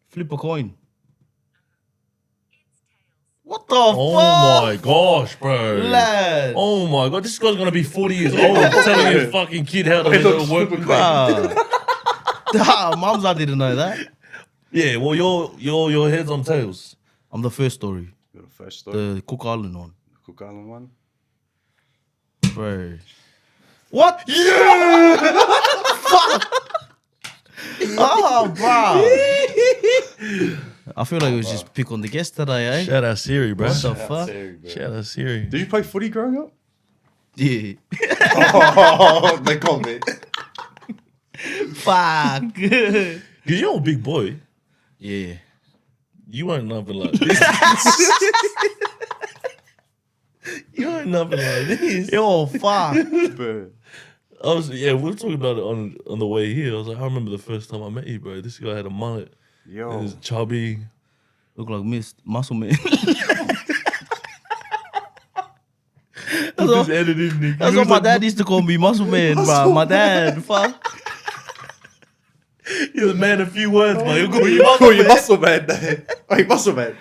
[SPEAKER 3] Flip a coin. What the
[SPEAKER 2] Oh
[SPEAKER 3] fuck?
[SPEAKER 2] my gosh, bro.
[SPEAKER 3] Lad.
[SPEAKER 2] Oh my god, this guy's gonna be 40 years old telling his fucking kid how to make it work.
[SPEAKER 3] Bruh. Mums, I didn't know that.
[SPEAKER 2] Yeah, well, your head's on tails.
[SPEAKER 3] I'm the first story.
[SPEAKER 1] You're the first story.
[SPEAKER 3] The Cook Island one.
[SPEAKER 1] Cook Island one.
[SPEAKER 3] Bro. What? Yeah! Fuck! Oh, bro. I feel like it was just pick on the guest today, eh?
[SPEAKER 2] Shout out Siri, bro.
[SPEAKER 3] What the fuck?
[SPEAKER 2] Shout out Siri.
[SPEAKER 1] Did you play footy growing up?
[SPEAKER 3] Yeah.
[SPEAKER 1] Oh, they called me.
[SPEAKER 3] Fuck.
[SPEAKER 2] Because you're a big boy.
[SPEAKER 3] Yeah.
[SPEAKER 2] You ain't nothing like this. You ain't nothing like this.
[SPEAKER 3] Yo, fuck.
[SPEAKER 1] But
[SPEAKER 2] We were talking about it on the way here. I was like, I remember the first time I met you, bro. This guy had a mullet. He
[SPEAKER 1] yo,
[SPEAKER 2] was chubby.
[SPEAKER 3] Look like muscle man.
[SPEAKER 2] Put this edited, Nick.
[SPEAKER 3] That's what my dad used to call me, muscle man, bro. My dad, fuck.
[SPEAKER 2] You're the man of few words, man. He'll call you
[SPEAKER 1] you call you muscle man. Wait, muscle man.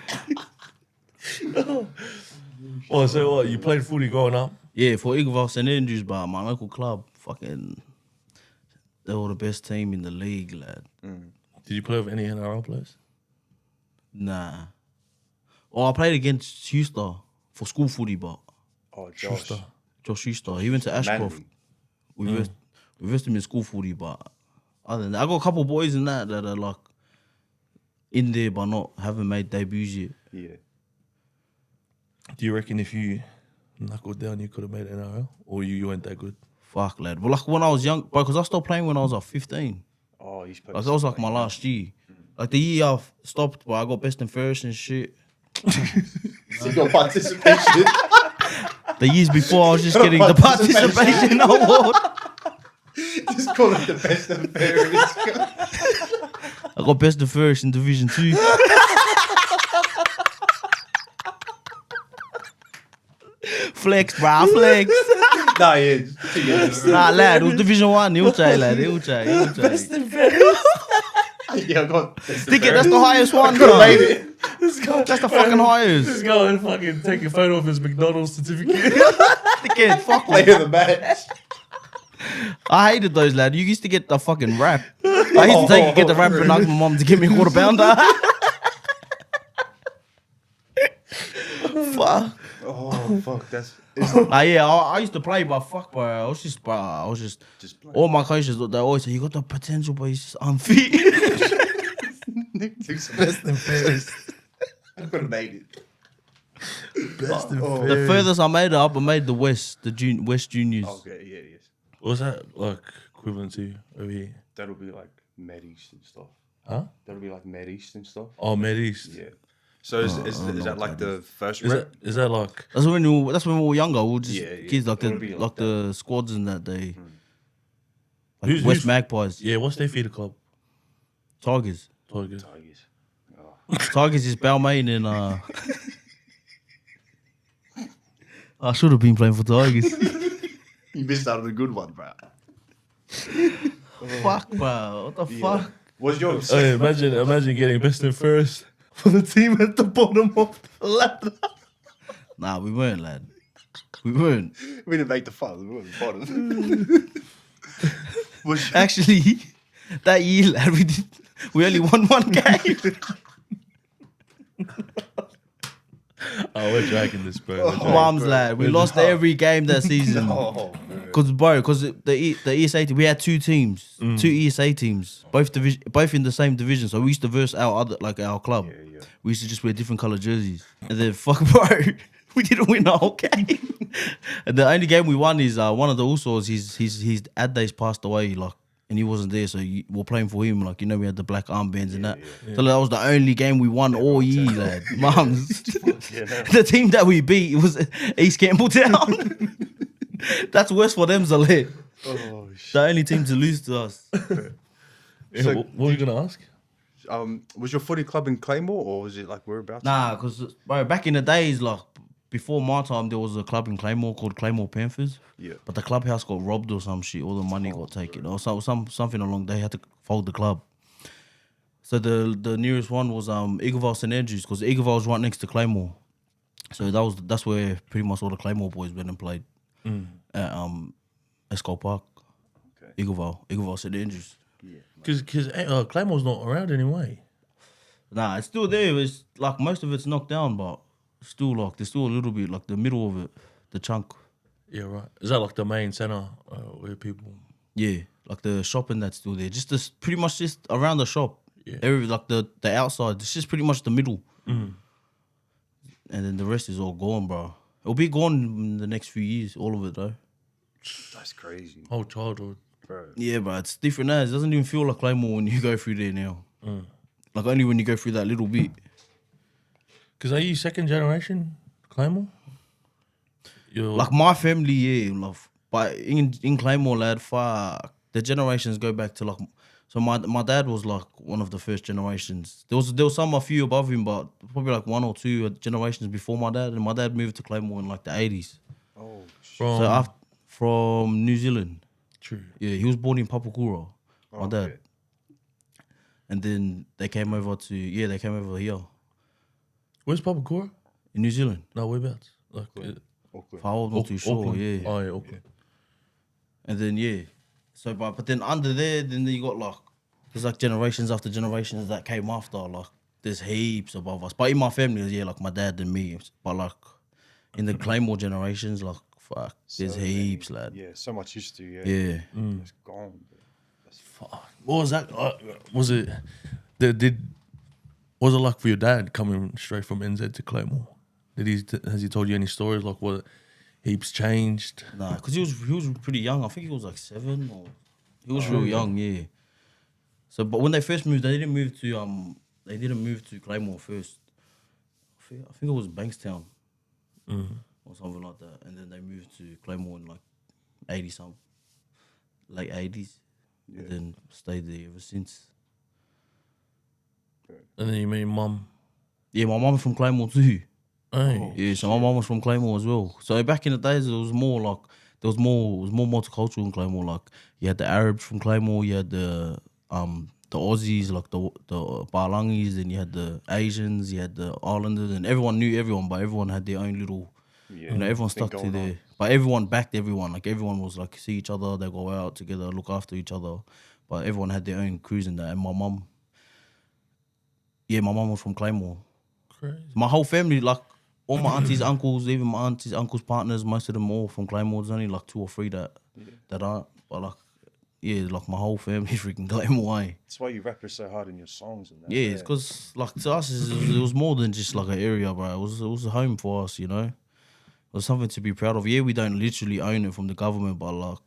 [SPEAKER 2] Oh, so what? You played footy growing up?
[SPEAKER 3] Yeah, for Etofficial St Andrews, but my local club, fucking, they were the best team in the league, lad.
[SPEAKER 2] Did you play with any NRL players?
[SPEAKER 3] Nah. Oh, I played against Houston for school footy, but
[SPEAKER 1] Oh, Josh.
[SPEAKER 3] Josh Houston, he went to Ashcroft.
[SPEAKER 1] Manly.
[SPEAKER 3] We versed him in school footy, but other than that, I got a couple boys in that are like in there, but haven't made debuts yet.
[SPEAKER 1] Yeah.
[SPEAKER 2] Do you reckon if you knuckled down, you could have made NRL, or you weren't that good?
[SPEAKER 3] Fuck, lad. Well, like when I was young, because I stopped playing when I was like 15.
[SPEAKER 1] Oh, he's played.
[SPEAKER 3] Like, that was like my last year. Like the year I stopped, but I got best and fairest and shit.
[SPEAKER 1] So your participation.
[SPEAKER 3] The years before, I was just getting the participation award.
[SPEAKER 1] Just call it the best and fairest.
[SPEAKER 3] I got best and fairest in Division 2. Flex, bro, flex.
[SPEAKER 1] Nah, yeah.
[SPEAKER 3] Nah, lad, it was Division 1. He'll try, lad. He'll try.
[SPEAKER 2] Best and fairest.
[SPEAKER 1] Yeah, I got best and
[SPEAKER 3] Ticket, that's the highest one.
[SPEAKER 1] Could have made it.
[SPEAKER 3] That's the fucking highest.
[SPEAKER 2] Just go and fucking take a photo of his McDonald's certificate.
[SPEAKER 3] Ticket, fuck
[SPEAKER 1] Player
[SPEAKER 3] me.
[SPEAKER 1] of the match.
[SPEAKER 3] I hated those, lad. You used to get the fucking wrap. I used to get the wrap and ask my mom to give me a quarter pounder. Fuck.
[SPEAKER 1] Oh, fuck. That's.
[SPEAKER 3] Yeah, I used to play, but fuck, bro. I was just
[SPEAKER 1] Just
[SPEAKER 3] all my coaches, they always say, you got the potential, but he's just unfit.
[SPEAKER 1] best and fairest. I could have made it.
[SPEAKER 2] Best and
[SPEAKER 3] The furthest I made it up, I made the West Juniors.
[SPEAKER 1] Okay, yeah, yes.
[SPEAKER 2] What's that like equivalent to over here?
[SPEAKER 1] That'll be like Med East and stuff.
[SPEAKER 2] Huh?
[SPEAKER 1] That'll be like Med East and stuff.
[SPEAKER 2] Oh, Med East.
[SPEAKER 1] Yeah. So is that like the first rep?
[SPEAKER 2] Is that like?
[SPEAKER 3] That's when we were younger. We were just
[SPEAKER 1] Yeah,
[SPEAKER 3] kids like
[SPEAKER 1] it'll be like
[SPEAKER 3] the squads in that day. Like
[SPEAKER 2] Who's-
[SPEAKER 3] West
[SPEAKER 2] who's-
[SPEAKER 3] Magpies,
[SPEAKER 2] Yeah, what's their feeder club?
[SPEAKER 3] Tigers.
[SPEAKER 2] Tigers.
[SPEAKER 1] Tigers. Oh.
[SPEAKER 3] Tigers is Balmain and I should have been playing for Tigers.
[SPEAKER 1] You missed out on a good one, bro.
[SPEAKER 3] Fuck, bro. What the fuck?
[SPEAKER 1] What's yours?
[SPEAKER 2] Hey, imagine getting best and first for the team at the bottom of the ladder.
[SPEAKER 3] Nah, we weren't, lad. We weren't.
[SPEAKER 1] We didn't make the final. We were at the bottom. What's your-
[SPEAKER 3] Actually, that year, lad, we only won one game.
[SPEAKER 2] Oh, we're dragging this, bro. We're dragging-
[SPEAKER 3] Mums, lad. We lost every game that season.
[SPEAKER 1] Oh, man.
[SPEAKER 3] Because the ESA team, we had two teams, two ESA teams, both in the same division. So we used to verse our club.
[SPEAKER 1] Yeah.
[SPEAKER 3] We used to just wear different color jerseys. And then fuck, bro, we didn't win the whole game. And the only game we won is one of the Usos. His dad days passed away, like, and he wasn't there, so we're playing for him. Like, we had the black armbands and that.
[SPEAKER 2] Yeah.
[SPEAKER 3] So that was the only game we won all year, lad. Mums.
[SPEAKER 1] Yeah, no.
[SPEAKER 3] The team that we beat was East Campbelltown. That's worse for them, Zaleh.
[SPEAKER 1] Oh, shit.
[SPEAKER 3] The only team to lose to us.
[SPEAKER 2] Yeah,
[SPEAKER 1] So,
[SPEAKER 2] what were you gonna ask?
[SPEAKER 1] Was your footy club in Claymore or was it like whereabouts?
[SPEAKER 3] Nah, because back in the days, like before my time, there was a club in Claymore called Claymore Panthers.
[SPEAKER 1] Yeah.
[SPEAKER 3] But the clubhouse got robbed or some shit. All the money got taken or something along. They had to fold the club. So the nearest one was Etofficial St Andrews, because Etofficial was right next to Claymore. So that's where pretty much all the Claymore boys went and played at Escort Park.
[SPEAKER 1] Okay.
[SPEAKER 3] Etofficial St Andrews.
[SPEAKER 2] Because Claymore's not around anyway.
[SPEAKER 3] Nah, it's still there. It's like most of it's knocked down, but still like there's still a little bit like the middle of it, the chunk.
[SPEAKER 2] Yeah, right. Is that like the main center where people?
[SPEAKER 3] Yeah, like the shopping that's still there. Just this, pretty much just around the shop.
[SPEAKER 2] Yeah.
[SPEAKER 3] Like the outside. It's just pretty much the middle. And then the rest is all gone, bro. It'll be gone in the next few years, all of it though.
[SPEAKER 1] That's crazy,
[SPEAKER 2] Whole childhood.
[SPEAKER 1] bro.
[SPEAKER 3] Yeah, bro, it's different now. It doesn't even feel like Claymore when you go through there now. Like only when you go through that little bit.
[SPEAKER 2] Because are you second generation Claymore? You're
[SPEAKER 3] Like my family, yeah, like, but in Claymore, lad, fuck, the generations go back to like. So my dad was like one of the first generations. There was a few above him, but probably like one or two generations before my dad. And my dad moved to Claymore in like the 80s.
[SPEAKER 1] Oh,
[SPEAKER 2] from
[SPEAKER 3] From New Zealand.
[SPEAKER 2] true.
[SPEAKER 3] Yeah, he was born in Papakura, my dad.
[SPEAKER 1] okay.
[SPEAKER 3] And then they came over here.
[SPEAKER 2] Where's Papa Cora?
[SPEAKER 3] in New Zealand.
[SPEAKER 2] No, whereabouts? Like
[SPEAKER 1] Auckland.
[SPEAKER 3] How old? Not too sure.
[SPEAKER 2] Auckland.
[SPEAKER 3] Yeah.
[SPEAKER 2] Oh yeah, Auckland.
[SPEAKER 3] And then so but then under there, then you got like there's like generations after generations that came after. Like there's heaps above us. But in my family, like my dad and me. But like in the Claymore generations, like fuck, there's
[SPEAKER 1] So
[SPEAKER 3] heaps,
[SPEAKER 1] many.
[SPEAKER 3] lad.
[SPEAKER 1] Yeah, so much history. Yeah.
[SPEAKER 3] Yeah.
[SPEAKER 1] It's gone. Bro.
[SPEAKER 2] Fuck. What was that? Was it? Was it like for your dad coming straight from NZ to Claymore? Has he told you any stories like what heaps changed?
[SPEAKER 3] Nah, because he was pretty young. I think he was like 7 or he was real young, yeah. So but when they first moved, they didn't move to Claymore first. I think it was Bankstown or something like that. And then they moved to Claymore in like 80 something. Late 80s. And then stayed there ever since.
[SPEAKER 2] And then you meet your mum.
[SPEAKER 3] Yeah, my mum from Claymore too.
[SPEAKER 2] Hey.
[SPEAKER 3] Yeah, so my mum was from Claymore as well. So back in the days, it was more like it was more multicultural in Claymore. Like you had the Arabs from Claymore, you had the Aussies, like the Balangis, and you had the Asians, you had the Islanders, and everyone knew everyone, but everyone had their own little.
[SPEAKER 1] Yeah.
[SPEAKER 3] You know, everyone
[SPEAKER 1] thing
[SPEAKER 3] stuck to
[SPEAKER 1] going
[SPEAKER 3] their.
[SPEAKER 1] on.
[SPEAKER 3] But everyone backed everyone. Like everyone was like see each other, they go out together, look after each other. But everyone had their own crews in that. And my mum was from Claymore.
[SPEAKER 2] Crazy.
[SPEAKER 3] My whole family, like all my aunties, uncles, even my aunties, uncles' partners, most of them all from Claymore. There's only like 2 or 3 that aren't. But like, yeah, like my whole family freaking Claymore. Eh?
[SPEAKER 1] That's why you rap it so hard in your songs and that.
[SPEAKER 3] Yeah, it's because like to us, it was more than just like an area, bro. It was a home for us, you know. It was something to be proud of. Yeah, we don't literally own it from the government, but like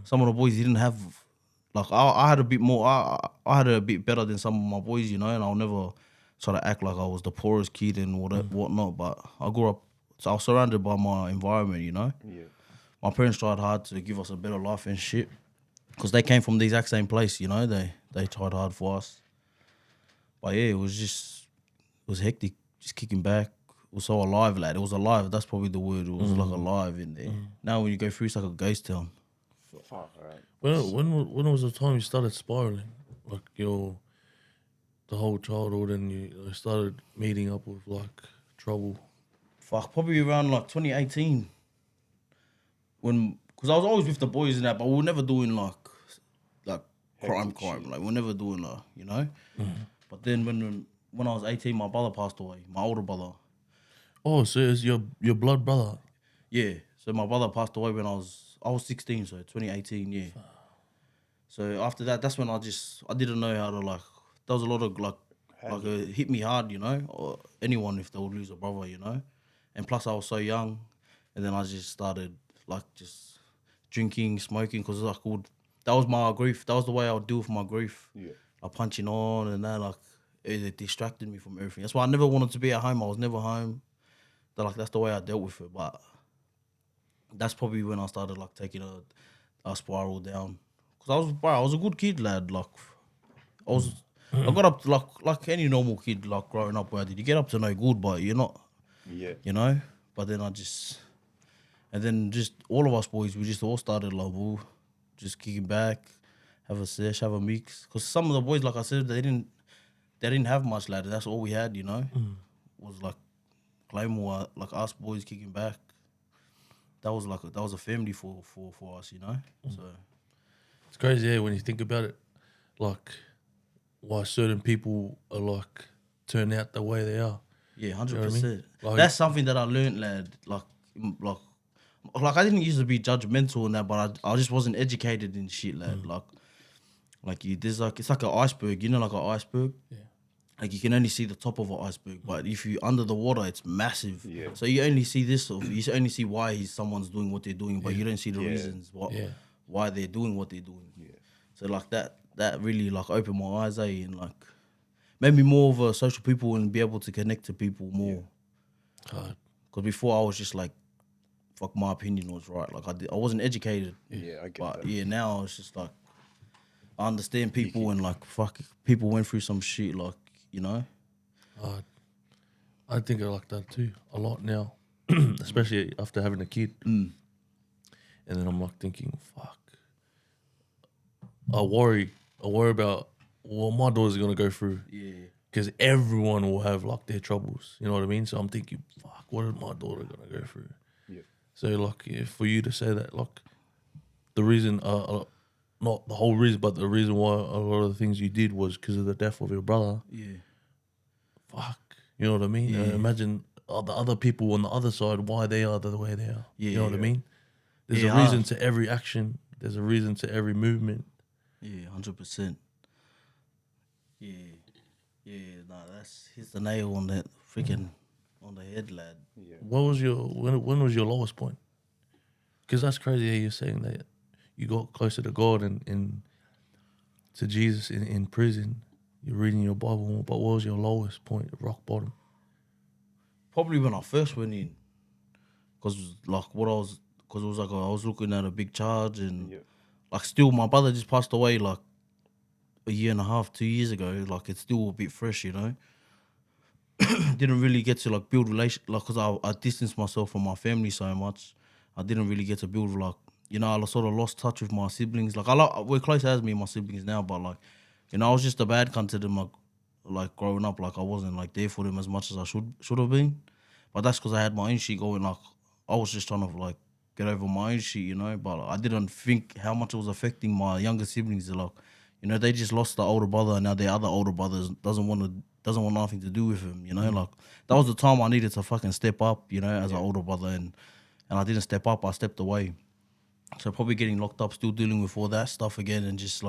[SPEAKER 3] some of the boys didn't have. Like I had a bit more. I had it a bit better than some of my boys, you know. And I'll never try to act like I was the poorest kid and whatnot. But I grew up. So I was surrounded by my environment, you know.
[SPEAKER 1] Yeah.
[SPEAKER 3] My parents tried hard to give us a better life and shit, because they came from the exact same place, you know. They tried hard for us. But yeah, it was hectic, just kicking back. It was so alive, lad. It was alive. That's probably the word. It was like alive in there. Now when you go through, it's like a ghost town.
[SPEAKER 1] Fuck, right.
[SPEAKER 2] When was the time you started spiraling? Like the whole childhood, and you started meeting up with like trouble.
[SPEAKER 3] Fuck, probably around like 2018. Because I was always with the boys and that, but we were never doing like crime.
[SPEAKER 1] shit.
[SPEAKER 3] Like we're never doing you know. But then when I was 18, my brother passed away. My older brother.
[SPEAKER 2] Oh, so it's your blood brother.
[SPEAKER 3] Yeah. So my brother passed away when I was 16, so 2018, yeah. So after that, that's when I didn't know how to like. There was a lot of it hit me hard, you know, or anyone if they would lose a brother, you know. And plus I was so young, and then I just started like just drinking, smoking, because like that was my grief. That was the way I would deal with my grief.
[SPEAKER 1] Yeah.
[SPEAKER 3] Like punching on and that, like it distracted me from everything. That's why I never wanted to be at home. I was never home. That's the way I dealt with it. But that's probably when I started like taking a spiral down. Cause I was a good kid, lad. Like I got up to, like any normal kid, like growing up. Where did you get up to no good, but you're not,
[SPEAKER 1] Yeah.
[SPEAKER 3] you know. But then just all of us boys, we just all started like, just kicking back, have a sesh, have a mix. Cause some of the boys, like I said, they didn't have much, lad. That's all we had, you know. Was like Claymore, like us boys kicking back. That was a family for us, you know. So
[SPEAKER 2] It's crazy, yeah, when you think about it, like why certain people are like turn out the way they are.
[SPEAKER 3] yeah, 100%.
[SPEAKER 2] You know what I mean? Like-
[SPEAKER 3] That's something that I learned, lad. Like I didn't used to be judgmental and that, but I just wasn't educated in shit, lad. There's like it's like an iceberg, you know, like an iceberg.
[SPEAKER 2] Yeah.
[SPEAKER 3] Like you can only see the top of an iceberg, but if you under the water, it's massive.
[SPEAKER 1] Yeah.
[SPEAKER 3] So you only see you only see why someone's doing what they're doing, but you don't see the reasons why they're doing what they're doing.
[SPEAKER 1] Yeah.
[SPEAKER 3] So like that really like opened my eyes, and like made me more of a social people and be able to connect to people more.
[SPEAKER 2] Hard.
[SPEAKER 3] Because before I was just like, fuck, my opinion was right. Like I wasn't educated.
[SPEAKER 1] Yeah, I get
[SPEAKER 3] But
[SPEAKER 1] that.
[SPEAKER 3] yeah, now it's just like I understand people and like fuck, people went through some shit, like, you know.
[SPEAKER 2] Hard. I think I like that too a lot now, especially after having a kid. And then I'm like thinking, fuck. I worry about what my daughter's gonna go through.
[SPEAKER 3] Yeah.
[SPEAKER 2] because everyone will have like their troubles. You know what I mean? So I'm thinking, fuck, what is my daughter gonna go through?
[SPEAKER 1] Yeah.
[SPEAKER 2] So like, for you to say that, like, the reason, not the whole reason, but the reason why a lot of the things you did was because of the death of your brother.
[SPEAKER 3] Yeah.
[SPEAKER 2] Fuck, you know what I mean?
[SPEAKER 3] Yeah.
[SPEAKER 2] Imagine the other people on the other side, why they are the way they are. You know what I
[SPEAKER 3] Yeah.
[SPEAKER 2] mean? There's
[SPEAKER 3] Yeah,
[SPEAKER 2] a reason to every action. There's a reason to every movement.
[SPEAKER 3] Yeah, 100%. Yeah. Yeah, nah, that's hits the nail on that freaking on the head, lad.
[SPEAKER 2] What was your when was your lowest point? Because that's crazy. How you're saying that you got closer to God and to Jesus in prison. You're reading your Bible, but what was your lowest point, rock bottom?
[SPEAKER 3] Probably when I first went in, because like because it was like I was looking at a big charge and like still my brother just passed away like a year and a half, 2 years ago. Like it's still a bit fresh, you know. Didn't really get to like build relation like because I distanced myself from my family so much. I didn't really get to build like I sort of lost touch with my siblings. Like we're close as me and my siblings now, but like I was just a bad cunt to them like growing up. Like I wasn't like there for them as much as I should have been. But that's because I had my own shit going. Like I was just trying to like get over my own shit, you know. But I didn't think how much it was affecting my younger siblings. Like they just lost the older brother, and now their other older brothers doesn't want nothing to do with him, you know. Like that was the time I needed to fucking step up, as an older brother, and I didn't step up. I stepped away. So probably getting locked up, still dealing with all that stuff again, and just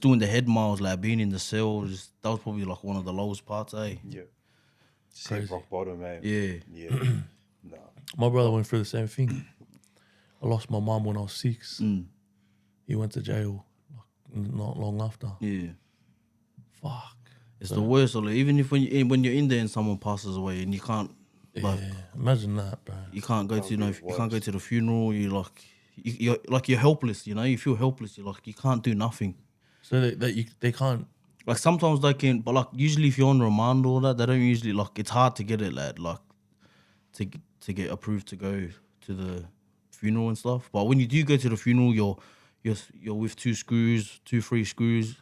[SPEAKER 3] doing the head miles, like being in the cell. That was probably like one of the lowest parts, eh?
[SPEAKER 1] Yeah. Hit rock bottom, man.
[SPEAKER 3] Yeah.
[SPEAKER 1] Yeah. No.
[SPEAKER 2] My brother went through the same thing. I lost my mum when I was 6. He went to jail like, not long after.
[SPEAKER 3] Yeah.
[SPEAKER 2] Fuck.
[SPEAKER 3] It's the worst. Like, even if when you're in there and someone passes away and you can't, like,
[SPEAKER 2] Imagine that, bro.
[SPEAKER 3] you can't go to you
[SPEAKER 1] be
[SPEAKER 3] can't go to the funeral. You're helpless. You feel helpless. You can't do nothing.
[SPEAKER 2] So they can't.
[SPEAKER 3] Like sometimes they can, but like usually if you're on remand or that, they don't usually it's hard to get it, lad. Like to get approved to go to the funeral and stuff. But when you do go to the funeral, you're with 2 free screws,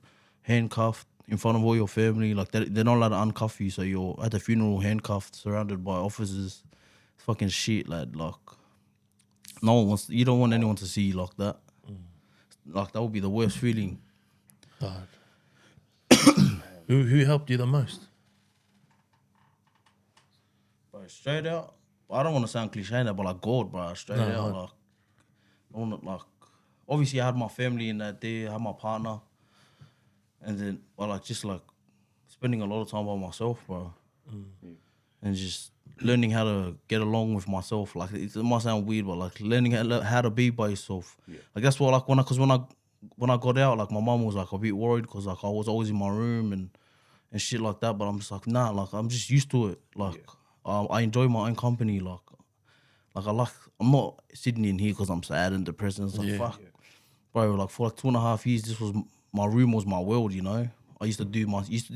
[SPEAKER 3] handcuffed in front of all your family. Like they're not allowed to uncuff you, so you're at the funeral handcuffed, surrounded by officers. It's fucking shit, lad. Like no one wants. You don't want anyone to see you like that. Like that would be the worst feeling.
[SPEAKER 2] God. Who helped you the most?
[SPEAKER 3] Bro, straight out. I don't want to sound cliche now, but like God, bro. Straight out, like I want to obviously I had my family in that day, I had my partner, and then just spending a lot of time by myself, bro, and just learning how to get along with myself. Like it might sound weird, but like learning how to be by yourself. Like that's what when I got out, like my mom was like a bit worried because like I was always in my room and shit like that. But I'm just like nah, like I'm just used to it. Like I enjoy my own company. Like I'm not sitting in here because I'm sad and depressed. And it's like fuck, bro. Like for like 2.5 years, this was my room was my world. I used to do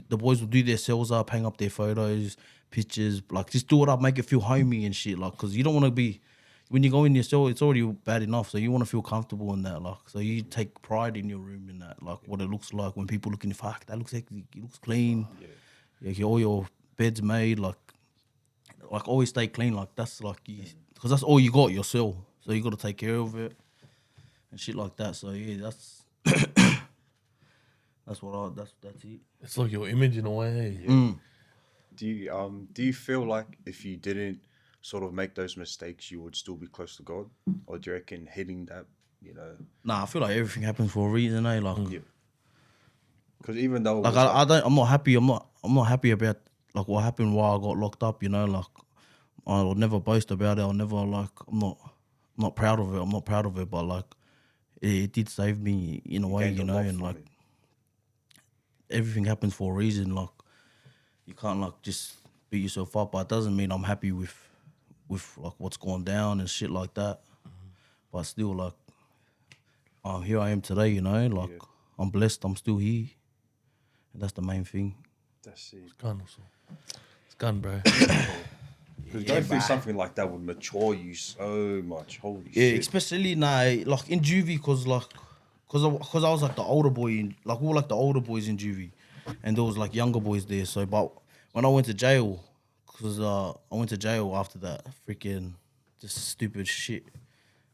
[SPEAKER 3] the boys would do their cells up, hang up their photos, pictures, like just do it up, make it feel homey and shit. Like because you don't want to be. When you go in your cell, it's already bad enough, so you want to feel comfortable in that. Like, so you take pride in your room in that, like what it looks like when people look in. Fuck, that looks like it looks clean. Yeah, all your beds made, like always stay clean. Like that's like because that's all you got, your cell. So you got to take care of it and shit like that. So yeah, that's that's it.
[SPEAKER 2] It's like your image in a way.
[SPEAKER 1] Do you feel like if you didn't sort of make those mistakes, you would still be close to God, or do you reckon hitting that,
[SPEAKER 3] Nah, I feel like everything happens for a reason, eh? Like,
[SPEAKER 1] because even though
[SPEAKER 3] like I'm not happy. I'm not happy about like what happened while I got locked up. Like I'll never boast about it. I'll never I'm not proud of it. I'm not proud of it, but like it did save me in a way, and like everything happens for a reason. Like you can't like just beat yourself up, but it doesn't mean I'm happy with like what's going down and shit like that. But still, like, here I am today, like I'm blessed. I'm still here, and that's the main thing.
[SPEAKER 1] That's it.
[SPEAKER 2] It's gone, also. It's gone, bro.
[SPEAKER 1] Because going through something like that would mature you so much. Holy
[SPEAKER 3] Yeah,
[SPEAKER 1] shit.
[SPEAKER 3] especially now, like in juvie, cause I was like the older boy we were like the older boys in juvie. and there was like younger boys there. So, but when I went to jail, cause I went to jail after that, freaking just stupid shit.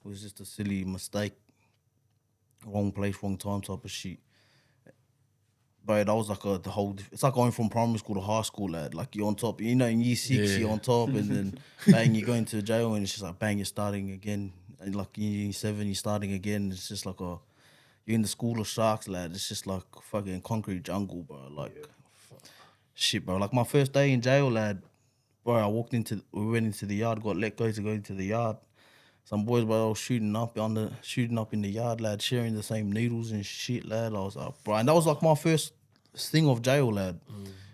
[SPEAKER 3] It was just a silly mistake, wrong place, wrong time type of shit. But that was like the whole. It's like going from primary school to high school, lad. Like you're on top, you know, in year 6 you're on top, and then bang, you go into jail, and it's just like bang, you're starting again. And like in year 7, you're starting again. It's just like you're in the school of sharks, lad. It's just like fucking concrete jungle, bro. Like shit, bro. Like my first day in jail, lad. Bro, we went into the yard, got let go to go into the yard. Some boys, bro, was shooting up in the yard, lad, sharing the same needles and shit, lad. I was like, bro, and that was like my first thing of jail, lad.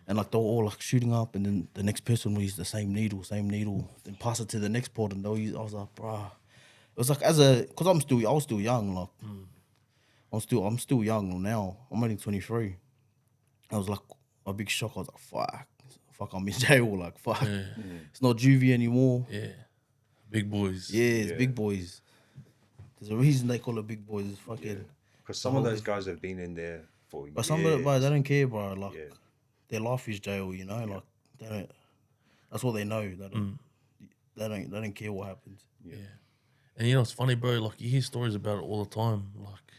[SPEAKER 3] And like they were all like shooting up, and then the next person will use the same needle, then pass it to the next port, and they'll use. I was like, bro, it was like cause I was still young, like I'm still young now. I'm only 23. I was like a big shock. I was like, fuck, I'm in jail, like fuck. It's not juvie anymore.
[SPEAKER 2] Yeah. Big boys.
[SPEAKER 3] Yeah, it's big boys. There's a reason they call it big boys. It's fucking.
[SPEAKER 1] Because some of those guys have been in there for years.
[SPEAKER 3] But some of it, bro, they don't care, bro. Like their life is jail, you know. Like they don't. That's what they know. They don't care what happens.
[SPEAKER 2] Yeah. And you know, it's funny, bro. Like you hear stories about it all the time. Like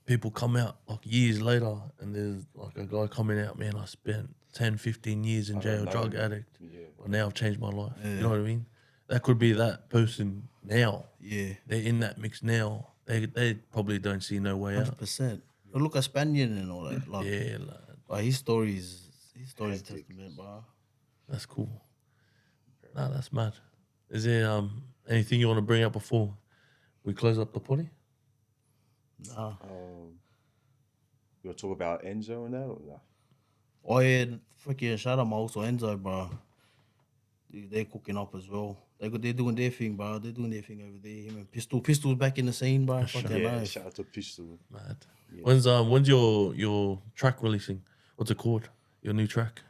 [SPEAKER 2] people come out like years later, and there's like a guy coming out, man, I spent 10, 15 years in jail, drug addict. Yeah. But now I've changed my life. Yeah. You know what I mean? That could be that person now. Yeah. They're in that mix now. They probably don't see no way
[SPEAKER 3] 100%. out. Look at Spaniard and all that. Like,
[SPEAKER 2] yeah,
[SPEAKER 3] like his story's testament, bro.
[SPEAKER 2] That's cool. Nah, that's mad. Is there anything you want to bring up before we close up the potty?
[SPEAKER 3] Nah.
[SPEAKER 1] You want to talk about Enzo and that or no?
[SPEAKER 3] Oh yeah, freaking shout out my also Enzo, bro. They're cooking up as well. They're doing their thing, bro. They're doing their thing over there. Him and Pistol's back in the scene, bro. Nice.
[SPEAKER 1] Shout out to Pistol.
[SPEAKER 2] Mad. Yeah. When's your track releasing? What's it called? Your new track?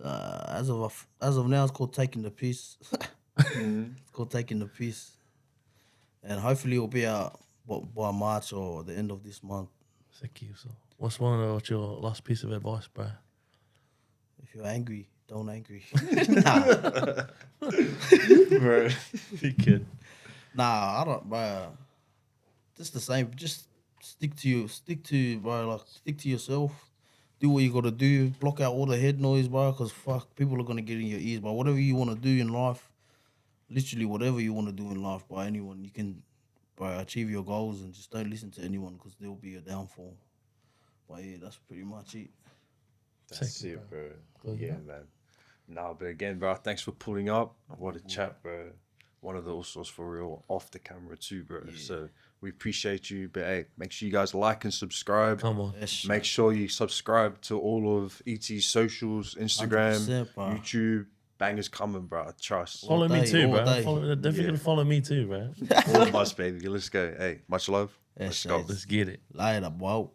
[SPEAKER 3] As of now, it's called Taking the Piss. It's called Taking the Piss, and hopefully it'll be out by March or the end of this month.
[SPEAKER 2] Thank you. So, what's your last piece of advice, bro?
[SPEAKER 3] If you're angry, don't angry.
[SPEAKER 2] Bro, you kid.
[SPEAKER 3] Nah, I don't, bro. Just the same. Just stick to yourself. Do what you gotta do. Block out all the head noise, bro. Cause fuck, people are gonna get in your ears, bro. Whatever you wanna do in life, literally whatever you wanna do in life, by anyone, you can, bro, achieve your goals, and just don't listen to anyone, cause there'll be a downfall. But yeah, that's pretty much it.
[SPEAKER 1] That's it, bro. Yeah, man. Nah, but again, bro, thanks for pulling up. What a chat, bro. One of the Usos for real, off the camera too, bro. Yeah. So we appreciate you. But hey, make sure you guys like and subscribe.
[SPEAKER 2] Come on.
[SPEAKER 3] Yes,
[SPEAKER 1] make sure you subscribe to all of ET's socials, Instagram, YouTube. Bangers coming, bro. Trust.
[SPEAKER 2] Follow me too, bro. Definitely follow me too, bro.
[SPEAKER 1] All of us, baby. Let's go. Hey, much love.
[SPEAKER 3] Yes,
[SPEAKER 2] Let's get it.
[SPEAKER 3] Light up, wow.